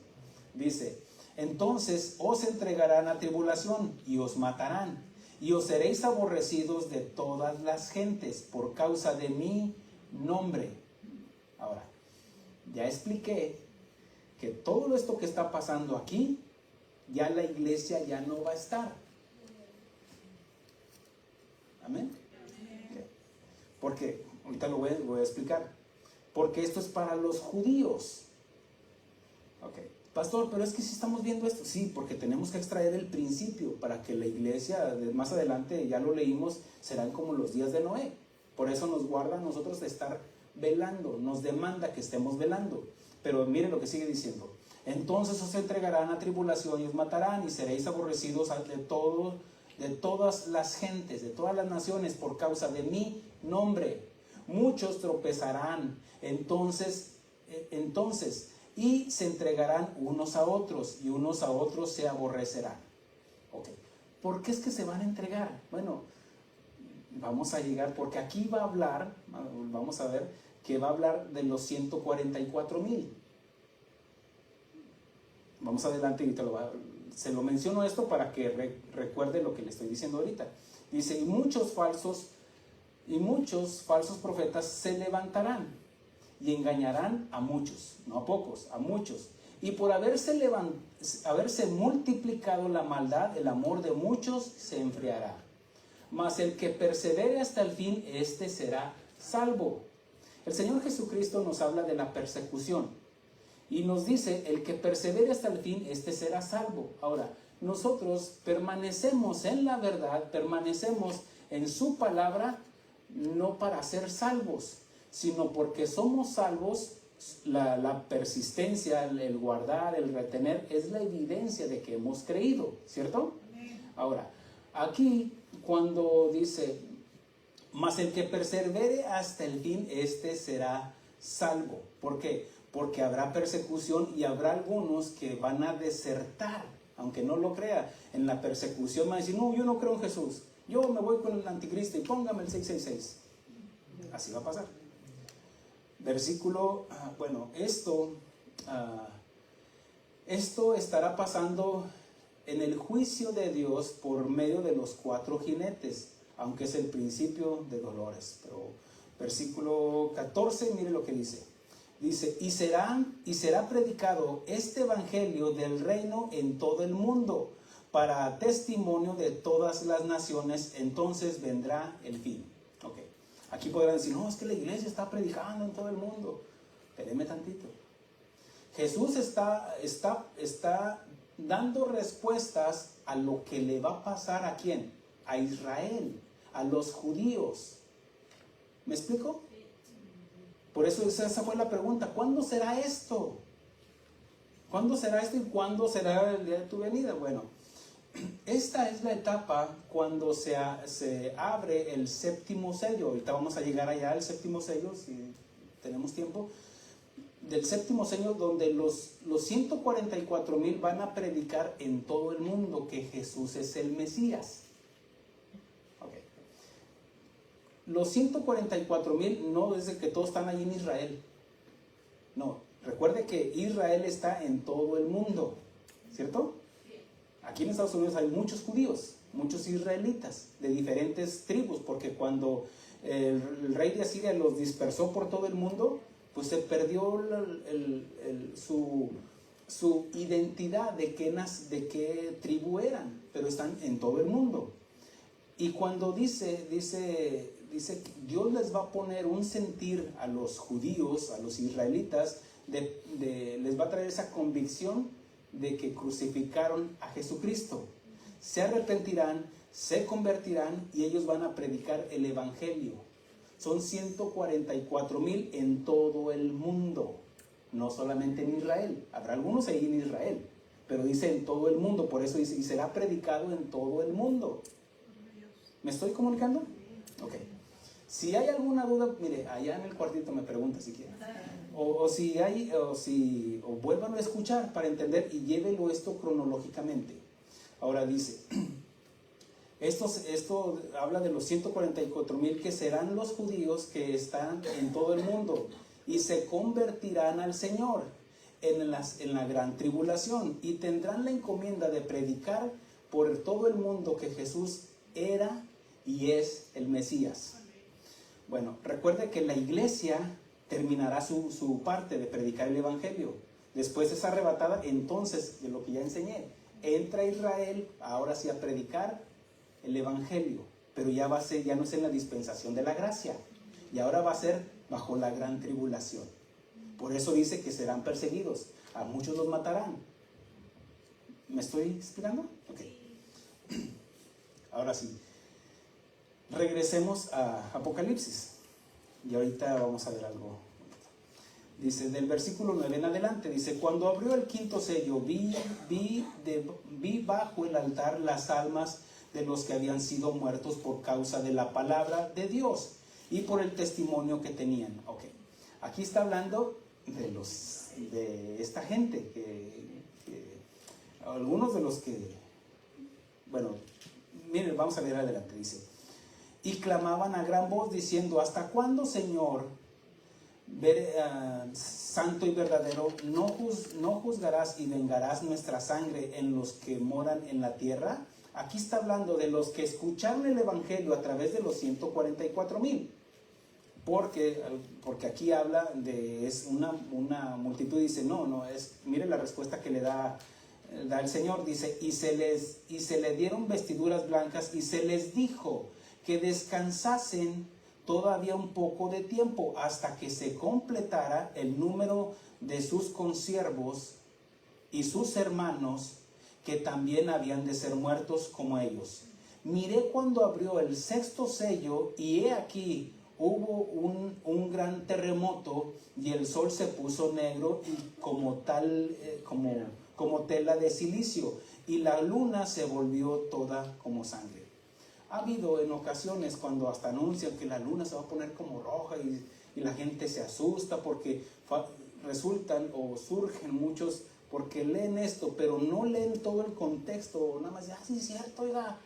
Dice, entonces os entregarán a tribulación y os matarán, y os seréis aborrecidos de todas las gentes por causa de mi nombre. Ahora, ya expliqué que todo esto que está pasando aquí, ya la iglesia ya no va a estar. Amén. Okay. Porque, ahorita lo voy a explicar. Porque esto es para los judíos. Ok. Pastor, pero es que si estamos viendo esto, sí, porque tenemos que extraer el principio para que la iglesia, más adelante, ya lo leímos, serán como los días de Noé. Por eso nos guarda a nosotros de estar velando, nos demanda que estemos velando. Pero miren lo que sigue diciendo. Entonces os entregarán a tribulación y os matarán y seréis aborrecidos de todas las gentes, de todas las naciones por causa de mi nombre. Muchos tropezarán entonces y se entregarán unos a otros y unos a otros se aborrecerán. Okay. ¿Por qué es que se van a entregar? Bueno, vamos a llegar, porque aquí va a hablar, vamos a ver, que va a hablar de los 144,000. Vamos adelante y se lo menciono esto para que recuerde lo que le estoy diciendo ahorita. Dice, y muchos falsos profetas se levantarán y engañarán a muchos, no a pocos, a muchos. Y por haberse multiplicado la maldad, el amor de muchos se enfriará. Mas el que persevere hasta el fin, este será salvo. El Señor Jesucristo nos habla de la persecución y nos dice, el que persevere hasta el fin, este será salvo. Ahora, nosotros permanecemos en la verdad, permanecemos en su palabra, no para ser salvos, sino porque somos salvos. La persistencia, el guardar, el retener, es la evidencia de que hemos creído, ¿cierto? Ahora, aquí cuando dice, mas el que persevere hasta el fin, este será salvo. ¿Por qué? Porque habrá persecución y habrá algunos que van a desertar, aunque no lo crea. En la persecución van a decir, no, yo no creo en Jesús, yo me voy con el anticristo y póngame el 666. Así va a pasar. Versículo, esto estará pasando en el juicio de Dios por medio de los 4 jinetes, aunque es el principio de dolores. Pero versículo 14, mire lo que dice. Dice, y será predicado este evangelio del reino en todo el mundo, para testimonio de todas las naciones, entonces vendrá el fin. Ok, aquí podrán decir, no, es que la iglesia está predicando en todo el mundo. Espérenme tantito. Jesús está dando respuestas a lo que le va a pasar ¿a quién? A Israel, a los judíos. ¿Me explico? Por eso esa fue la pregunta, ¿cuándo será esto? ¿Cuándo será esto y cuándo será el día de tu venida? Bueno, esta es la etapa cuando se abre el séptimo sello. Ahorita vamos a llegar allá al séptimo sello, si tenemos tiempo. Del séptimo sello, donde los 144,000 van a predicar en todo el mundo que Jesús es el Mesías. Okay. Los 144,000 no es de que todos están ahí en Israel. No, recuerde que Israel está en todo el mundo, ¿cierto? Aquí en Estados Unidos hay muchos judíos, muchos israelitas de diferentes tribus, porque cuando el rey de Asiria los dispersó por todo el mundo, pues se perdió su identidad de qué tribu eran, pero están en todo el mundo. Y cuando dice que Dios les va a poner un sentir a los judíos, a los israelitas, les va a traer esa convicción de que crucificaron a Jesucristo. Se arrepentirán, se convertirán y ellos van a predicar el evangelio. Son 144,000 en todo el mundo, no solamente en Israel. Habrá algunos ahí en Israel, pero dice en todo el mundo. Por eso dice, y será predicado en todo el mundo. ¿Me estoy comunicando? Ok. Si hay alguna duda, mire, allá en el cuartito me pregunta si quiere. O vuélvanlo a escuchar para entender y llévelo esto cronológicamente. Ahora dice, esto habla de los 144,000 que serán los judíos que están en todo el mundo y se convertirán al Señor en la gran tribulación y tendrán la encomienda de predicar por todo el mundo que Jesús era y es el Mesías. Bueno, recuerde que la iglesia terminará su parte de predicar el evangelio. Después es arrebatada, entonces, de lo que ya enseñé, entra Israel ahora sí a predicar el evangelio, pero ya no es en la dispensación de la gracia, y ahora va a ser bajo la gran tribulación. Por eso dice que serán perseguidos, a muchos los matarán. ¿Me estoy explicando? Ok. Ahora sí, regresemos a Apocalipsis. Y ahorita vamos a ver algo. Dice, del versículo 9 en adelante, dice, cuando abrió el quinto sello, vi bajo el altar las almas de los que habían sido muertos por causa de la palabra de Dios y por el testimonio que tenían. Ok, aquí está hablando de esta gente, algunos de los que, bueno, miren, vamos a ver adelante, dice, y clamaban a gran voz diciendo, ¿hasta cuándo, Señor, santo y verdadero, no juzgarás y vengarás nuestra sangre en los que moran en la tierra? Aquí está hablando de los que escucharon el evangelio a través de los 144,000, porque aquí habla es una multitud. Dice, mire la respuesta que le da el Señor. Dice, y se le dieron vestiduras blancas y se les dijo que descansasen todavía un poco de tiempo hasta que se completara el número de sus consiervos y sus hermanos que también habían de ser muertos como ellos. Miré cuando abrió el sexto sello y he aquí hubo un gran terremoto y el sol se puso negro y como tela de silicio y la luna se volvió toda como sangre. Ha habido en ocasiones cuando hasta anuncian que la luna se va a poner como roja y la gente se asusta porque resultan o surgen muchos porque leen esto, pero no leen todo el contexto, nada más, sí es cierto, oiga,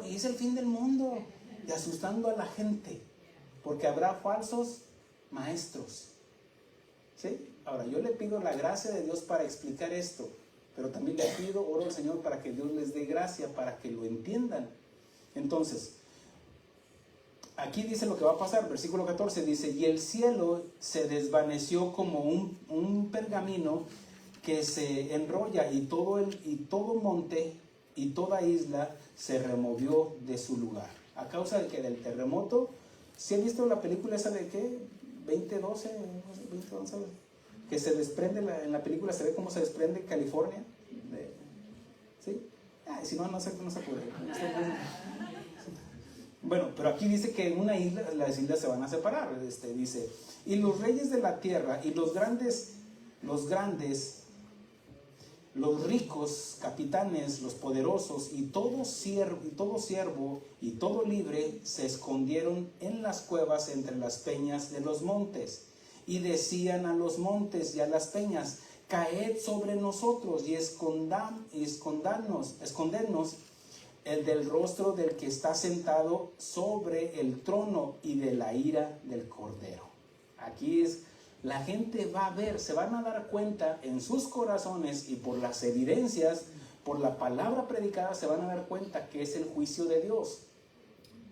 y es el fin del mundo, y asustando a la gente, porque habrá falsos maestros, ¿sí? Ahora, yo le pido la gracia de Dios para explicar esto, pero también le pido, oro al Señor para que Dios les dé gracia, para que lo entiendan. Entonces, aquí dice lo que va a pasar, versículo 14 dice, y el cielo se desvaneció como un pergamino que se enrolla y todo monte y toda isla se removió de su lugar. A causa de que del terremoto, ¿sí han visto la película esa de qué? 2012, 2011, que se desprende, en la película se ve cómo se desprende California. ¿Sí? Si no, no se puede. Bueno, pero aquí dice que en una isla, las islas se van a separar. Dice, y los reyes de la tierra y los ricos, capitanes, los poderosos y todo siervo y todo libre se escondieron en las cuevas entre las peñas de los montes y decían a los montes y a las peñas, caed sobre nosotros y escondednos del rostro del que está sentado sobre el trono y de la ira del Cordero. Aquí la gente va a ver, se van a dar cuenta en sus corazones y por las evidencias, por la palabra predicada, se van a dar cuenta que es el juicio de Dios.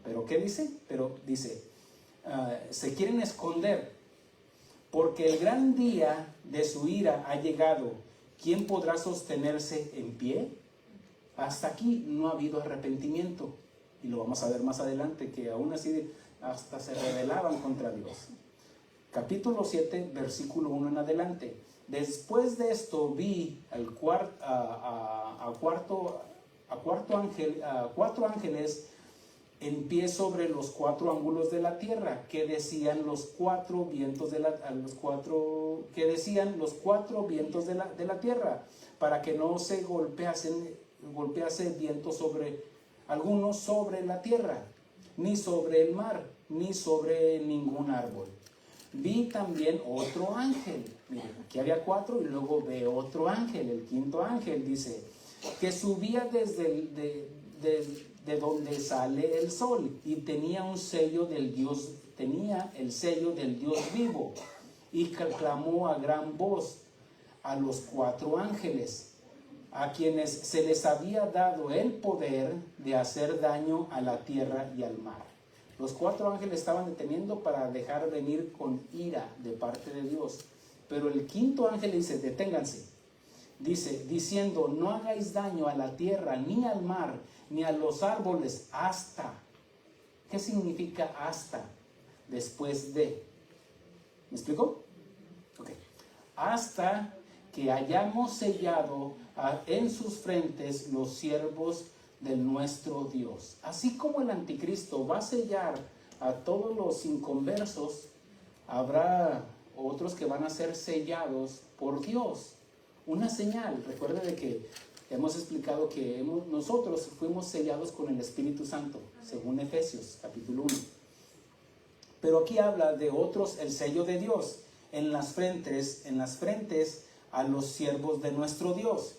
¿Pero qué dice? Pero dice, se quieren esconder porque el gran día de su ira ha llegado. ¿Quién podrá sostenerse en pie? Hasta aquí no ha habido arrepentimiento. Y lo vamos a ver más adelante, que aún así hasta se rebelaban contra Dios. Capítulo 7, versículo 1 en adelante. Después de esto vi cuatro ángeles en pie sobre los cuatro ángulos de la tierra, que decían los cuatro vientos de la tierra, para que no se golpease viento sobre algunos sobre la tierra, ni sobre el mar, ni sobre ningún árbol. Vi también otro ángel. Miren, aquí había cuatro y luego ve otro ángel, el quinto ángel, dice, que subía de donde sale el sol y tenía el sello del Dios vivo, y clamó a gran voz a los cuatro ángeles, a quienes se les había dado el poder de hacer daño a la tierra y al mar. Los cuatro ángeles estaban deteniendo para dejar venir con ira de parte de Dios. Pero el quinto ángel dice, deténganse. Dice, diciendo, no hagáis daño a la tierra, ni al mar, ni a los árboles, hasta. ¿Qué significa hasta? Después de. ¿Me explicó? Ok. Hasta que hayamos sellado en sus frentes los siervos de nuestro Dios. Así como el anticristo va a sellar a todos los inconversos, habrá otros que van a ser sellados por Dios. Una señal. Recuerde de que hemos explicado que nosotros fuimos sellados con el Espíritu Santo, según Efesios capítulo 1. Pero aquí habla de otros, el sello de Dios en las frentes a los siervos de nuestro Dios.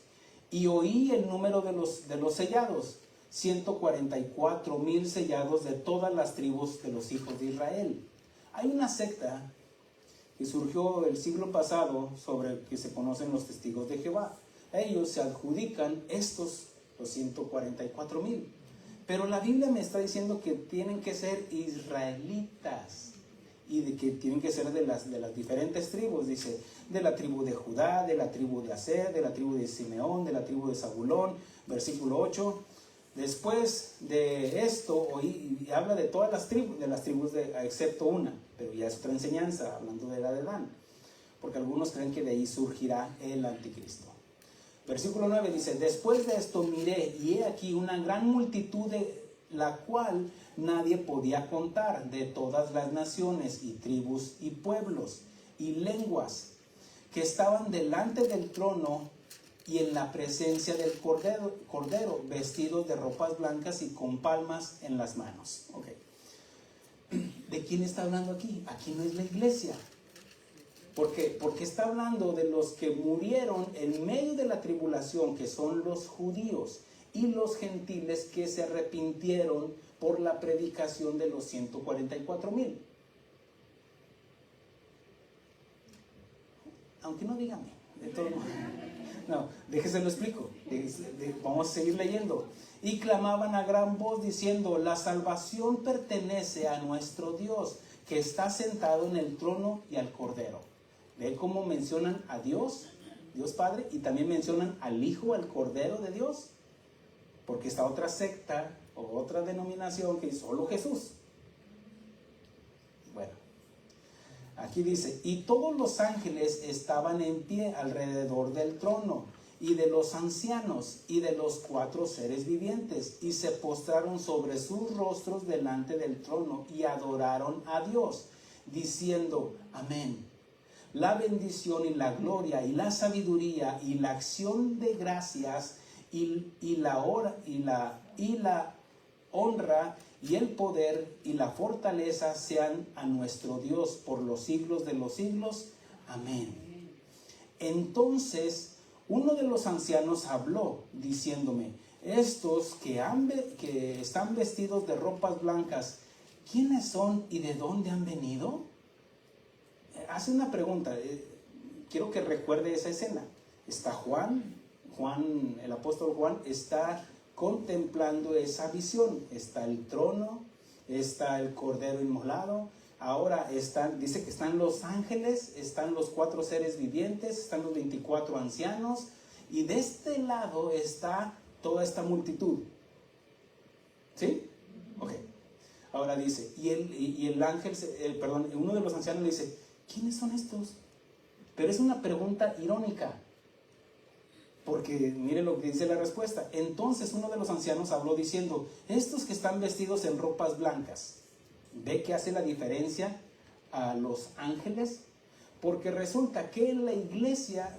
Y oí el número de los sellados, 144,000 sellados de todas las tribus de los hijos de Israel. Hay una secta que surgió el siglo pasado sobre que se conocen los testigos de Jehová. Ellos se adjudican los 144,000. Pero la Biblia me está diciendo que tienen que ser israelitas y de que tienen que ser de las diferentes tribus. Dice, de la tribu de Judá, de la tribu de Aser, de la tribu de Simeón, de la tribu de Zabulón. Versículo 8. Después de esto, y habla de todas las tribus excepto una, pero ya es otra enseñanza, hablando de la de Dan, porque algunos creen que de ahí surgirá el anticristo. Versículo 9 dice, después de esto miré, y he aquí una gran multitud de la cual nadie podía contar, de todas las naciones y tribus y pueblos y lenguas, que estaban delante del trono y en la presencia del Cordero, vestidos de ropas blancas y con palmas en las manos. Okay. ¿De quién está hablando aquí? Aquí no es la iglesia. ¿Por qué? Porque está hablando de los que murieron en medio de la tribulación, que son los judíos y los gentiles que se arrepintieron por la predicación de los 144,000. Aunque no dígame, de todo modo. No, déjese lo explico. Vamos a seguir leyendo. y clamaban a gran voz diciendo: la salvación pertenece a nuestro Dios, que está sentado en el trono y al Cordero. ¿Ve cómo mencionan a Dios, Dios Padre, y también mencionan al Hijo, al Cordero de Dios? Porque está otra secta o otra denominación que dice solo Jesús. Bueno, aquí dice: y todos los ángeles estaban en pie alrededor del trono y de los ancianos y de los 4 seres vivientes, y se postraron sobre sus rostros delante del trono y adoraron a Dios, diciendo: amén. La bendición y la gloria y la sabiduría y la acción de gracias y la honra y el poder y la fortaleza sean a nuestro Dios por los siglos de los siglos. Amén. Entonces uno de los ancianos habló diciéndome: estos que están vestidos de ropas blancas, ¿quiénes son y de dónde han venido? Hace una pregunta. Quiero que recuerde esa escena. Está Juan, el apóstol Juan, está contemplando esa visión. Está el trono, está el Cordero inmolado. Ahora dice que están los ángeles, están los 4 seres vivientes, están los 24 ancianos, y de este lado está toda esta multitud. ¿Sí? Ok. Ahora dice, y el ángel, uno de los ancianos le dice: ¿quiénes son estos? Pero es una pregunta irónica, porque mire lo que dice la respuesta. Entonces uno de los ancianos habló diciendo: estos que están vestidos en ropas blancas, ¿ve que hace la diferencia a los ángeles? Porque resulta que en la iglesia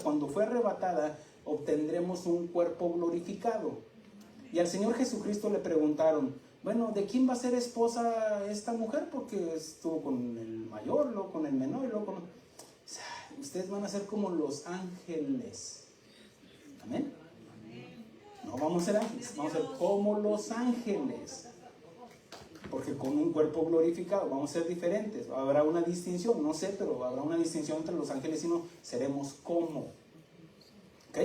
cuando fue arrebatada, obtendremos un cuerpo glorificado. Y al Señor Jesucristo le preguntaron: bueno, ¿de quién va a ser esposa esta mujer? Porque estuvo con el mayor, luego con el menor, y luego con... Ustedes van a ser como los ángeles. ¿Amén? No vamos a ser ángeles, vamos a ser como los ángeles. Porque con un cuerpo glorificado vamos a ser diferentes. Habrá una distinción, no sé, pero habrá una distinción entre los ángeles y no. Seremos como. ¿Ok?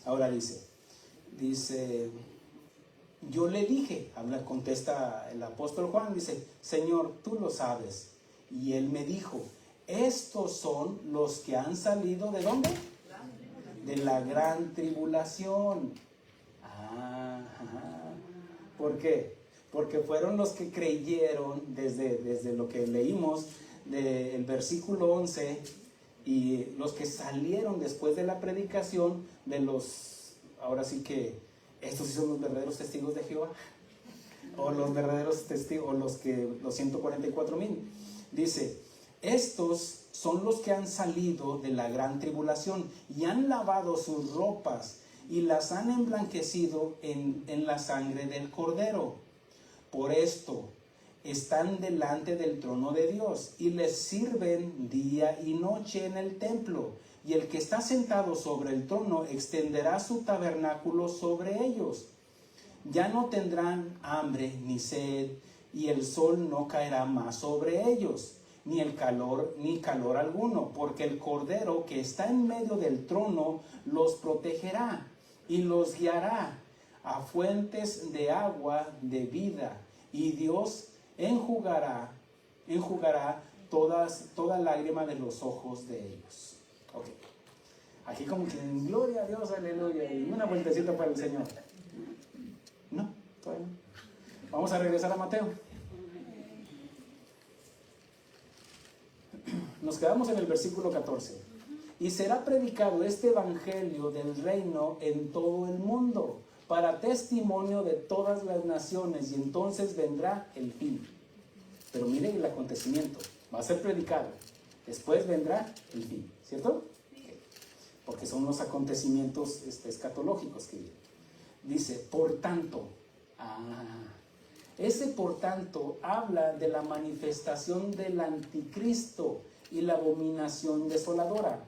Ahora dice, yo le dije, contesta el apóstol Juan, dice: Señor, tú lo sabes. Y él me dijo: estos son los que han salido ¿de dónde? De la gran tribulación. ¿Por qué? Porque fueron los que creyeron desde lo que leímos del versículo 11, y los que salieron después de la predicación de ahora sí que estos sí son los verdaderos testigos de Jehová, o los verdaderos testigos, o los 144,000. Dice: estos son los que han salido de la gran tribulación y han lavado sus ropas y las han emblanquecido en la sangre del Cordero. Por esto están delante del trono de Dios y les sirven día y noche en el templo. Y el que está sentado sobre el trono extenderá su tabernáculo sobre ellos. Ya no tendrán hambre ni sed, y el sol no caerá más sobre ellos, ni calor alguno, porque el Cordero que está en medio del trono los protegerá y los guiará a fuentes de agua de vida, y Dios enjugará toda lágrima de los ojos de ellos. Ok. Aquí como que en gloria a Dios, aleluya, y una vueltecita para el Señor. No, todavía no. Vamos a regresar a Mateo. Nos quedamos en el versículo 14. Y será predicado este evangelio del reino en todo el mundo, para testimonio de todas las naciones, y entonces vendrá el fin. Pero miren el acontecimiento, va a ser predicado, después vendrá el fin, ¿cierto? Porque son los acontecimientos escatológicos que dice: por tanto. Ese por tanto habla de la manifestación del anticristo y la abominación desoladora.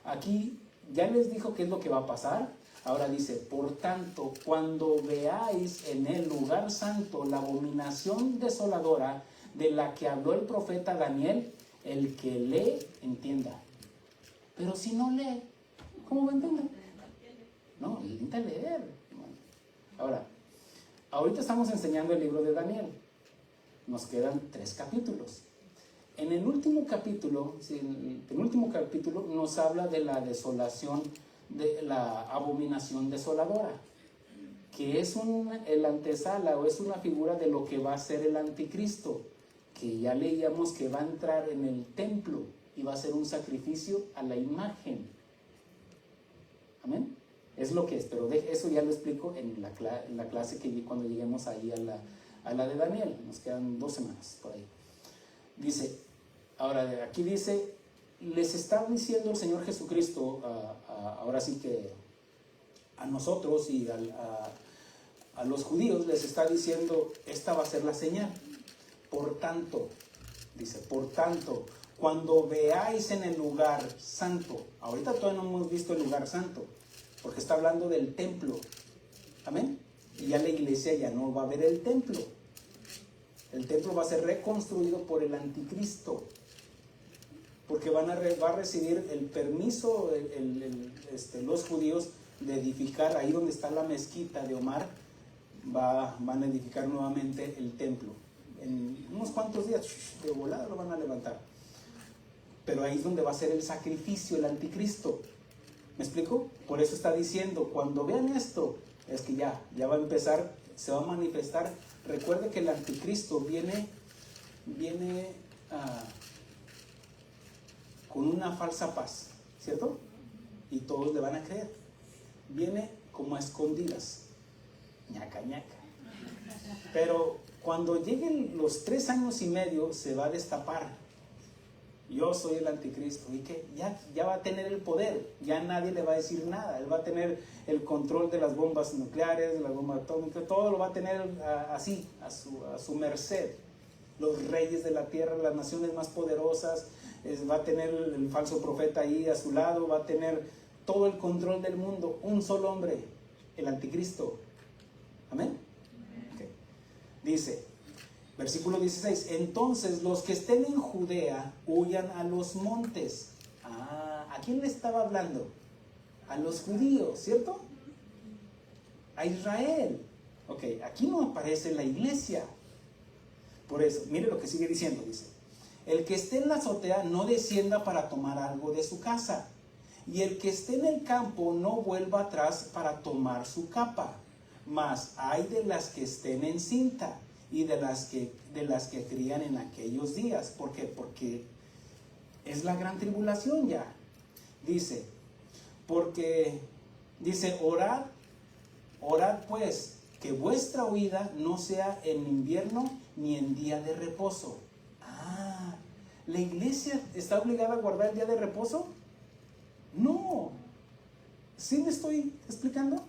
Aquí ya les dijo qué es lo que va a pasar. Ahora dice: por tanto, cuando veáis en el lugar santo la abominación desoladora de la que habló el profeta Daniel, el que lee, entienda. Pero si no lee, ¿cómo va a entender? No, intenta leer. Ahora, ahorita estamos enseñando el libro de Daniel. Nos quedan 3 capítulos. En el último capítulo, el penúltimo capítulo, nos habla de la desolación, de la abominación desoladora, que es el antesala o es una figura de lo que va a ser el anticristo, que ya leíamos que va a entrar en el templo y va a ser un sacrificio a la imagen. Amén. Es lo que es, pero eso ya lo explico en la clase que cuando lleguemos ahí a la de Daniel. Nos quedan 2 semanas por ahí. Dice, ahora aquí dice, les está diciendo el Señor Jesucristo, ahora sí que a nosotros y a los judíos les está diciendo, esta va a ser la señal. Por tanto, dice, por tanto, cuando veáis en el lugar santo, ahorita todavía no hemos visto el lugar santo, porque está hablando del templo, amén, y ya la iglesia ya no va a ver el templo va a ser reconstruido por el anticristo, porque va a recibir el permiso los judíos de edificar ahí donde está la mezquita de Omar, van a edificar nuevamente el templo, en unos cuantos días, de volada lo van a levantar, pero ahí es donde va a ser el sacrificio, el anticristo. ¿Me explico? Por eso está diciendo, cuando vean esto, es que ya va a empezar, se va a manifestar. Recuerde que el anticristo viene con una falsa paz, ¿cierto? Y todos le van a creer. Viene como a escondidas, ñaca, ñaca. Pero cuando lleguen los 3 años y medio, se va a destapar. Yo soy el anticristo, y que ya va a tener el poder, ya nadie le va a decir nada, él va a tener el control de las bombas nucleares, de las bombas atómicas, todo lo va a tener así, a su merced. Los reyes de la tierra, las naciones más poderosas, va a tener el falso profeta ahí a su lado, va a tener todo el control del mundo, un solo hombre, el anticristo. Amén. Okay. Dice, versículo 16, entonces los que estén en Judea huyan a los montes. ¿A quién le estaba hablando? A los judíos, ¿cierto? A Israel. Ok, aquí no aparece la iglesia. Por eso, mire lo que sigue diciendo, dice, el que esté en la azotea no descienda para tomar algo de su casa, y el que esté en el campo no vuelva atrás para tomar su capa, mas hay de las que estén en cinta y de las que crían en aquellos días. ¿Por qué? Porque es la gran tribulación ya. Dice, orad pues, que vuestra huida no sea en invierno ni en día de reposo. ¿La iglesia está obligada a guardar el día de reposo? No. ¿Sí me estoy explicando?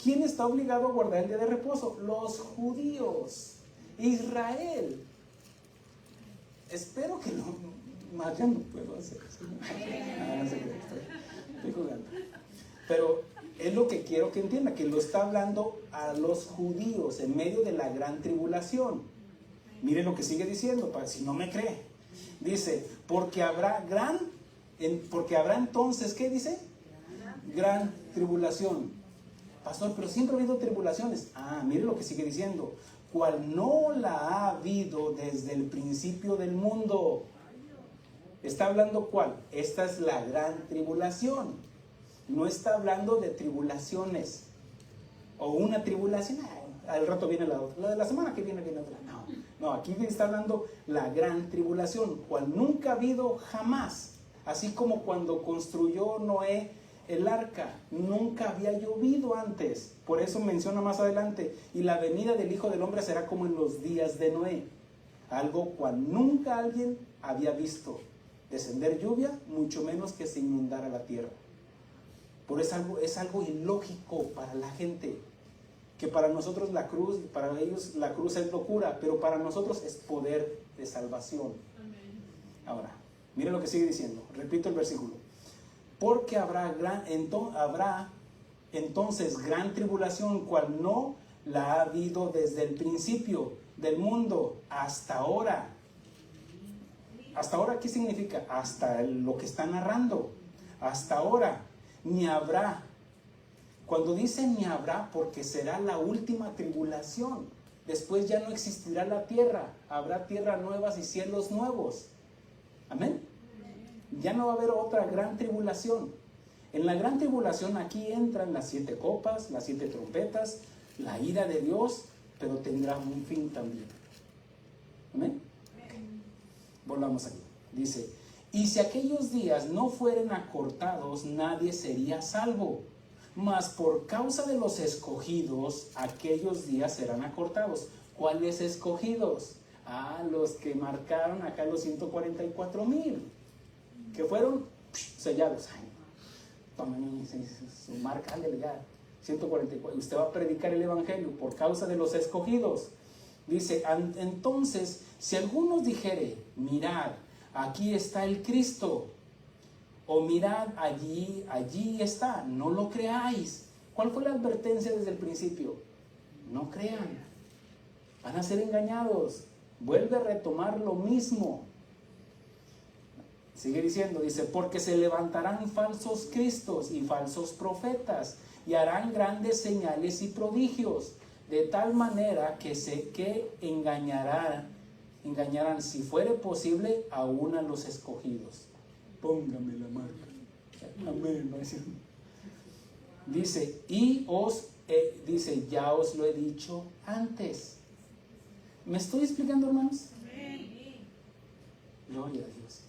¿Quién está obligado a guardar el día de reposo? Los judíos. Israel. Espero que no. Más ya no puedo hacer eso. No sé qué, estoy jugando. Pero es lo que quiero que entienda, que lo está hablando a los judíos en medio de la gran tribulación. Mire lo que sigue diciendo, para si no me cree. Dice, porque habrá entonces, ¿qué dice? Gran tribulación. Pastor, pero siempre ha habido tribulaciones. Mire lo que sigue diciendo. Cual no la ha habido desde el principio del mundo. ¿Está hablando cuál? Esta es la gran tribulación. No está hablando de tribulaciones. O una tribulación. Al rato viene la otra. La de la semana que viene otra. No, aquí está hablando la gran tribulación. Cual nunca ha habido jamás. Así como cuando construyó Noé el arca, nunca había llovido antes. Por eso menciona más adelante, y la venida del Hijo del Hombre será como en los días de Noé, algo cual nunca alguien había visto descender lluvia, mucho menos que se inundara la tierra. Por eso es algo ilógico para la gente, que para nosotros la cruz, para ellos la cruz es locura, pero para nosotros es poder de salvación. Ahora, mire lo que sigue diciendo, repito el versículo. Porque habrá entonces gran tribulación, cual no la ha habido desde el principio del mundo hasta ahora. ¿Hasta ahora qué significa? Hasta lo que está narrando. Hasta ahora. Ni habrá. Cuando dice ni habrá, porque será la última tribulación. Después ya no existirá la tierra, habrá tierras nuevas y cielos nuevos. Amén. Ya no va a haber otra gran tribulación. En la gran tribulación aquí entran las 7 copas, las 7 trompetas, la ira de Dios, pero tendrá un fin también. Amén. Volvamos aquí. Dice, y si aquellos días no fueren acortados, nadie sería salvo. Mas por causa de los escogidos, aquellos días serán acortados. ¿Cuáles escogidos? Los que marcaron acá los 144,000, que fueron sellados. Ay, tomen su marca legal. 144. Usted va a predicar el evangelio por causa de los escogidos. Dice, entonces, si algunos dijere, mirad, aquí está el Cristo, o mirad, allí está, no lo creáis. ¿Cuál fue la advertencia desde el principio? No crean, van a ser engañados. Vuelve a retomar lo mismo. Sigue diciendo, dice, porque se levantarán falsos cristos y falsos profetas, y harán grandes señales y prodigios, de tal manera que engañarán, si fuere posible, aún a los escogidos. Póngame la marca. Amén. Dice, dice, ya os lo he dicho antes. ¿Me estoy explicando, hermanos? Gloria a Dios.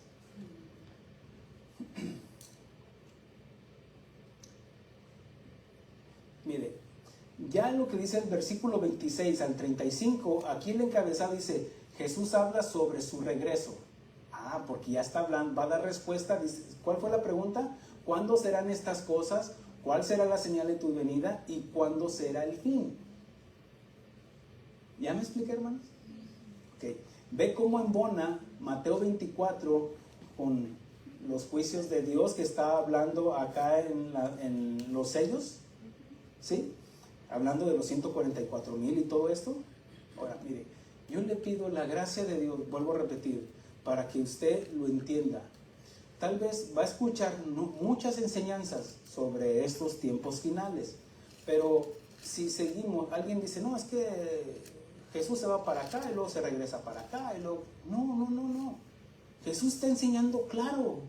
Mire, ya lo que dice el versículo 26 al 35, aquí el encabezado dice, Jesús habla sobre su regreso. Porque ya está hablando, va a dar respuesta. Dice, ¿cuál fue la pregunta? ¿Cuándo serán estas cosas? ¿Cuál será la señal de tu venida? ¿Y cuándo será el fin? ¿Ya me expliqué, hermanos? Okay. Ve cómo embona Mateo 24 con los juicios de Dios que está hablando acá en los sellos. ¿Sí? Hablando de los 144,000 y todo esto. Ahora, mire, yo le pido la gracia de Dios, vuelvo a repetir, para que usted lo entienda. Tal vez va a escuchar muchas enseñanzas sobre estos tiempos finales, pero si seguimos, alguien dice, no, es que Jesús se va para acá y luego se regresa para acá y luego, no. Jesús está enseñando claro.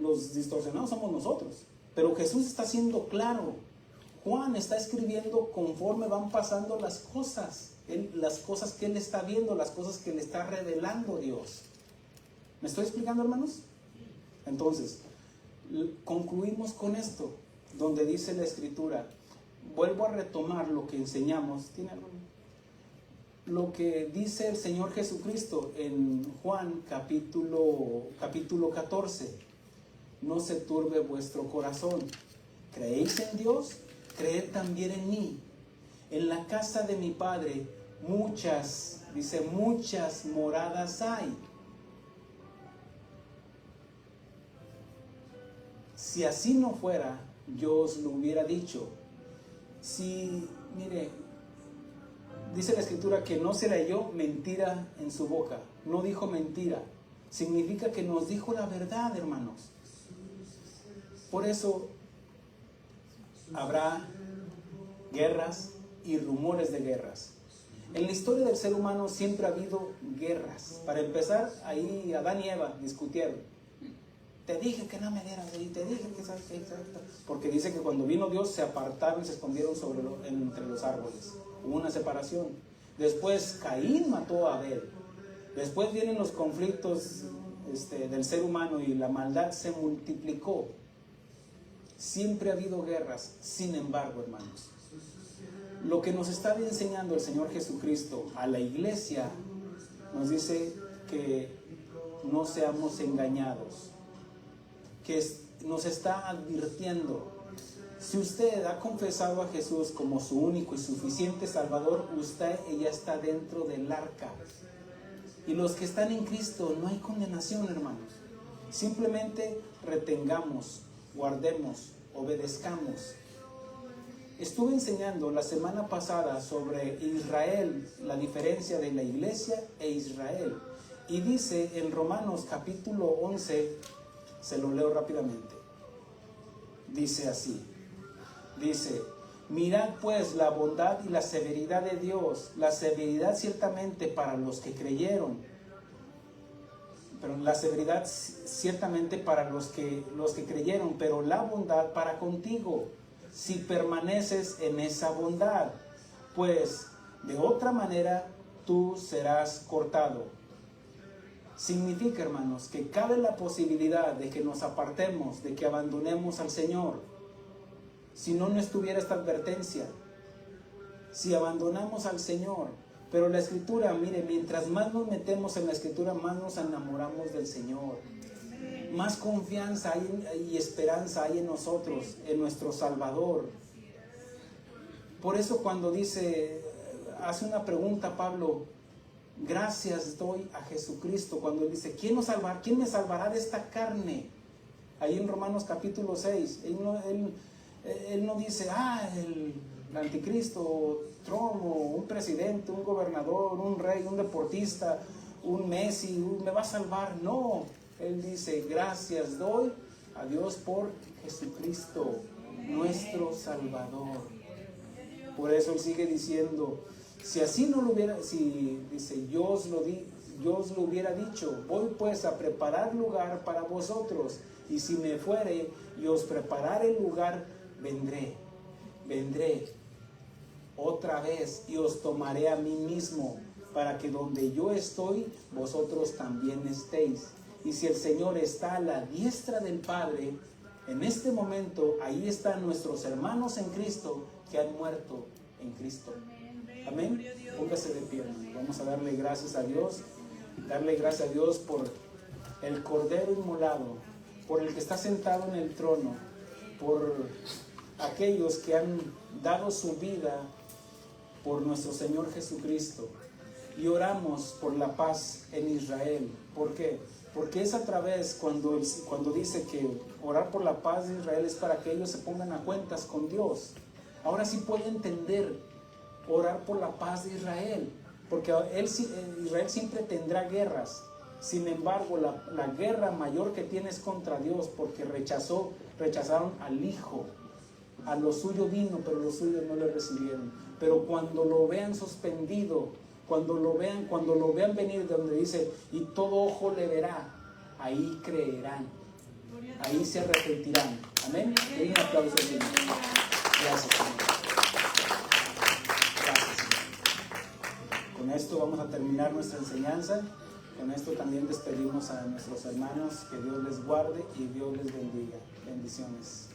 Los distorsionados somos nosotros, pero Jesús está siendo claro. Juan está escribiendo conforme van pasando las cosas. Las cosas que él está viendo, las cosas que le está revelando Dios. ¿Me estoy explicando, hermanos? Entonces, concluimos con esto, donde dice la Escritura. Vuelvo a retomar lo que enseñamos. ¿Tiene algo? Lo que dice el Señor Jesucristo en Juan capítulo 14. No se turbe vuestro corazón. ¿Creéis en Dios? Creed también en mí. En la casa de mi Padre muchas moradas hay. Si así no fuera, yo os lo hubiera dicho. Mire, dice la Escritura que no se le halló mentira en su boca. No dijo mentira. Significa que nos dijo la verdad, hermanos. Por eso habrá guerras y rumores de guerras. En la historia del ser humano siempre ha habido guerras. Para empezar, ahí Adán y Eva discutieron. Te dije que no me dieras de ahí, te dije que sabes qué. Porque dice que cuando vino Dios se apartaron y se escondieron entre los árboles. Hubo una separación. Después Caín mató a Abel. Después vienen los conflictos del ser humano y la maldad se multiplicó. Siempre ha habido guerras. Sin embargo, hermanos, lo que nos está enseñando el Señor Jesucristo a la iglesia, nos dice que no seamos engañados, que nos está advirtiendo. Si usted ha confesado a Jesús como su único y suficiente Salvador, ella está dentro del arca. Y los que están en Cristo, no hay condenación, hermanos. Simplemente retengamos, guardemos, obedezcamos. Estuve enseñando la semana pasada sobre Israel, la diferencia de la iglesia e Israel. Y dice en Romanos capítulo 11, se lo leo rápidamente. dice así, dice: mirad pues la bondad y la severidad de Dios, la severidad ciertamente para los que creyeron, pero la severidad ciertamente para los que creyeron, pero la bondad para contigo, si permaneces en esa bondad, pues de otra manera tú serás cortado. Significa, hermanos, que cabe la posibilidad de que nos apartemos, de que abandonemos al Señor. Si no estuviera esta advertencia, si abandonamos al Señor. Pero la Escritura, mire, mientras más nos metemos en la Escritura, más nos enamoramos del Señor. Más confianza y esperanza hay en nosotros, en nuestro Salvador. Por eso cuando hace una pregunta Pablo, gracias doy a Jesucristo. Cuando él dice, ¿quién me salvará de esta carne? Ahí en Romanos capítulo 6, él no dice, el anticristo, Trump, un presidente, un gobernador, un rey, un deportista, un Messi, me va a salvar. No, él dice, gracias doy a Dios por Jesucristo, nuestro Salvador. Por eso él sigue diciendo, si así no lo hubiera, dice, yo os lo hubiera dicho, voy pues a preparar lugar para vosotros, y si me fuere y os prepararé el lugar, vendré otra vez y os tomaré a mí mismo, para que donde yo estoy, vosotros también estéis. Y si el Señor está a la diestra del Padre, en este momento, ahí están nuestros hermanos en Cristo que han muerto en Cristo. Amén. Póngase de pie, hermano. Vamos a darle gracias a Dios. Darle gracias a Dios por el Cordero inmolado, por el que está sentado en el trono, por aquellos que han dado su vida por nuestro Señor Jesucristo. Y oramos por la paz en Israel. ¿Por qué? Porque es a través, cuando dice que orar por la paz de Israel es para que ellos se pongan a cuentas con Dios. Ahora sí puede entender orar por la paz de Israel, porque Israel siempre tendrá guerras. Sin embargo, la guerra mayor que tiene es contra Dios, porque rechazaron al Hijo. A lo suyo vino, pero los suyos no le recibieron. Pero cuando lo vean suspendido, cuando lo vean venir, donde dice, y todo ojo le verá, ahí creerán, ahí se arrepentirán. Amén. Un aplauso al Señor. Gracias, Señor. Gracias, Señor. Con esto vamos a terminar nuestra enseñanza. Con esto también despedimos a nuestros hermanos. Que Dios les guarde y Dios les bendiga. Bendiciones.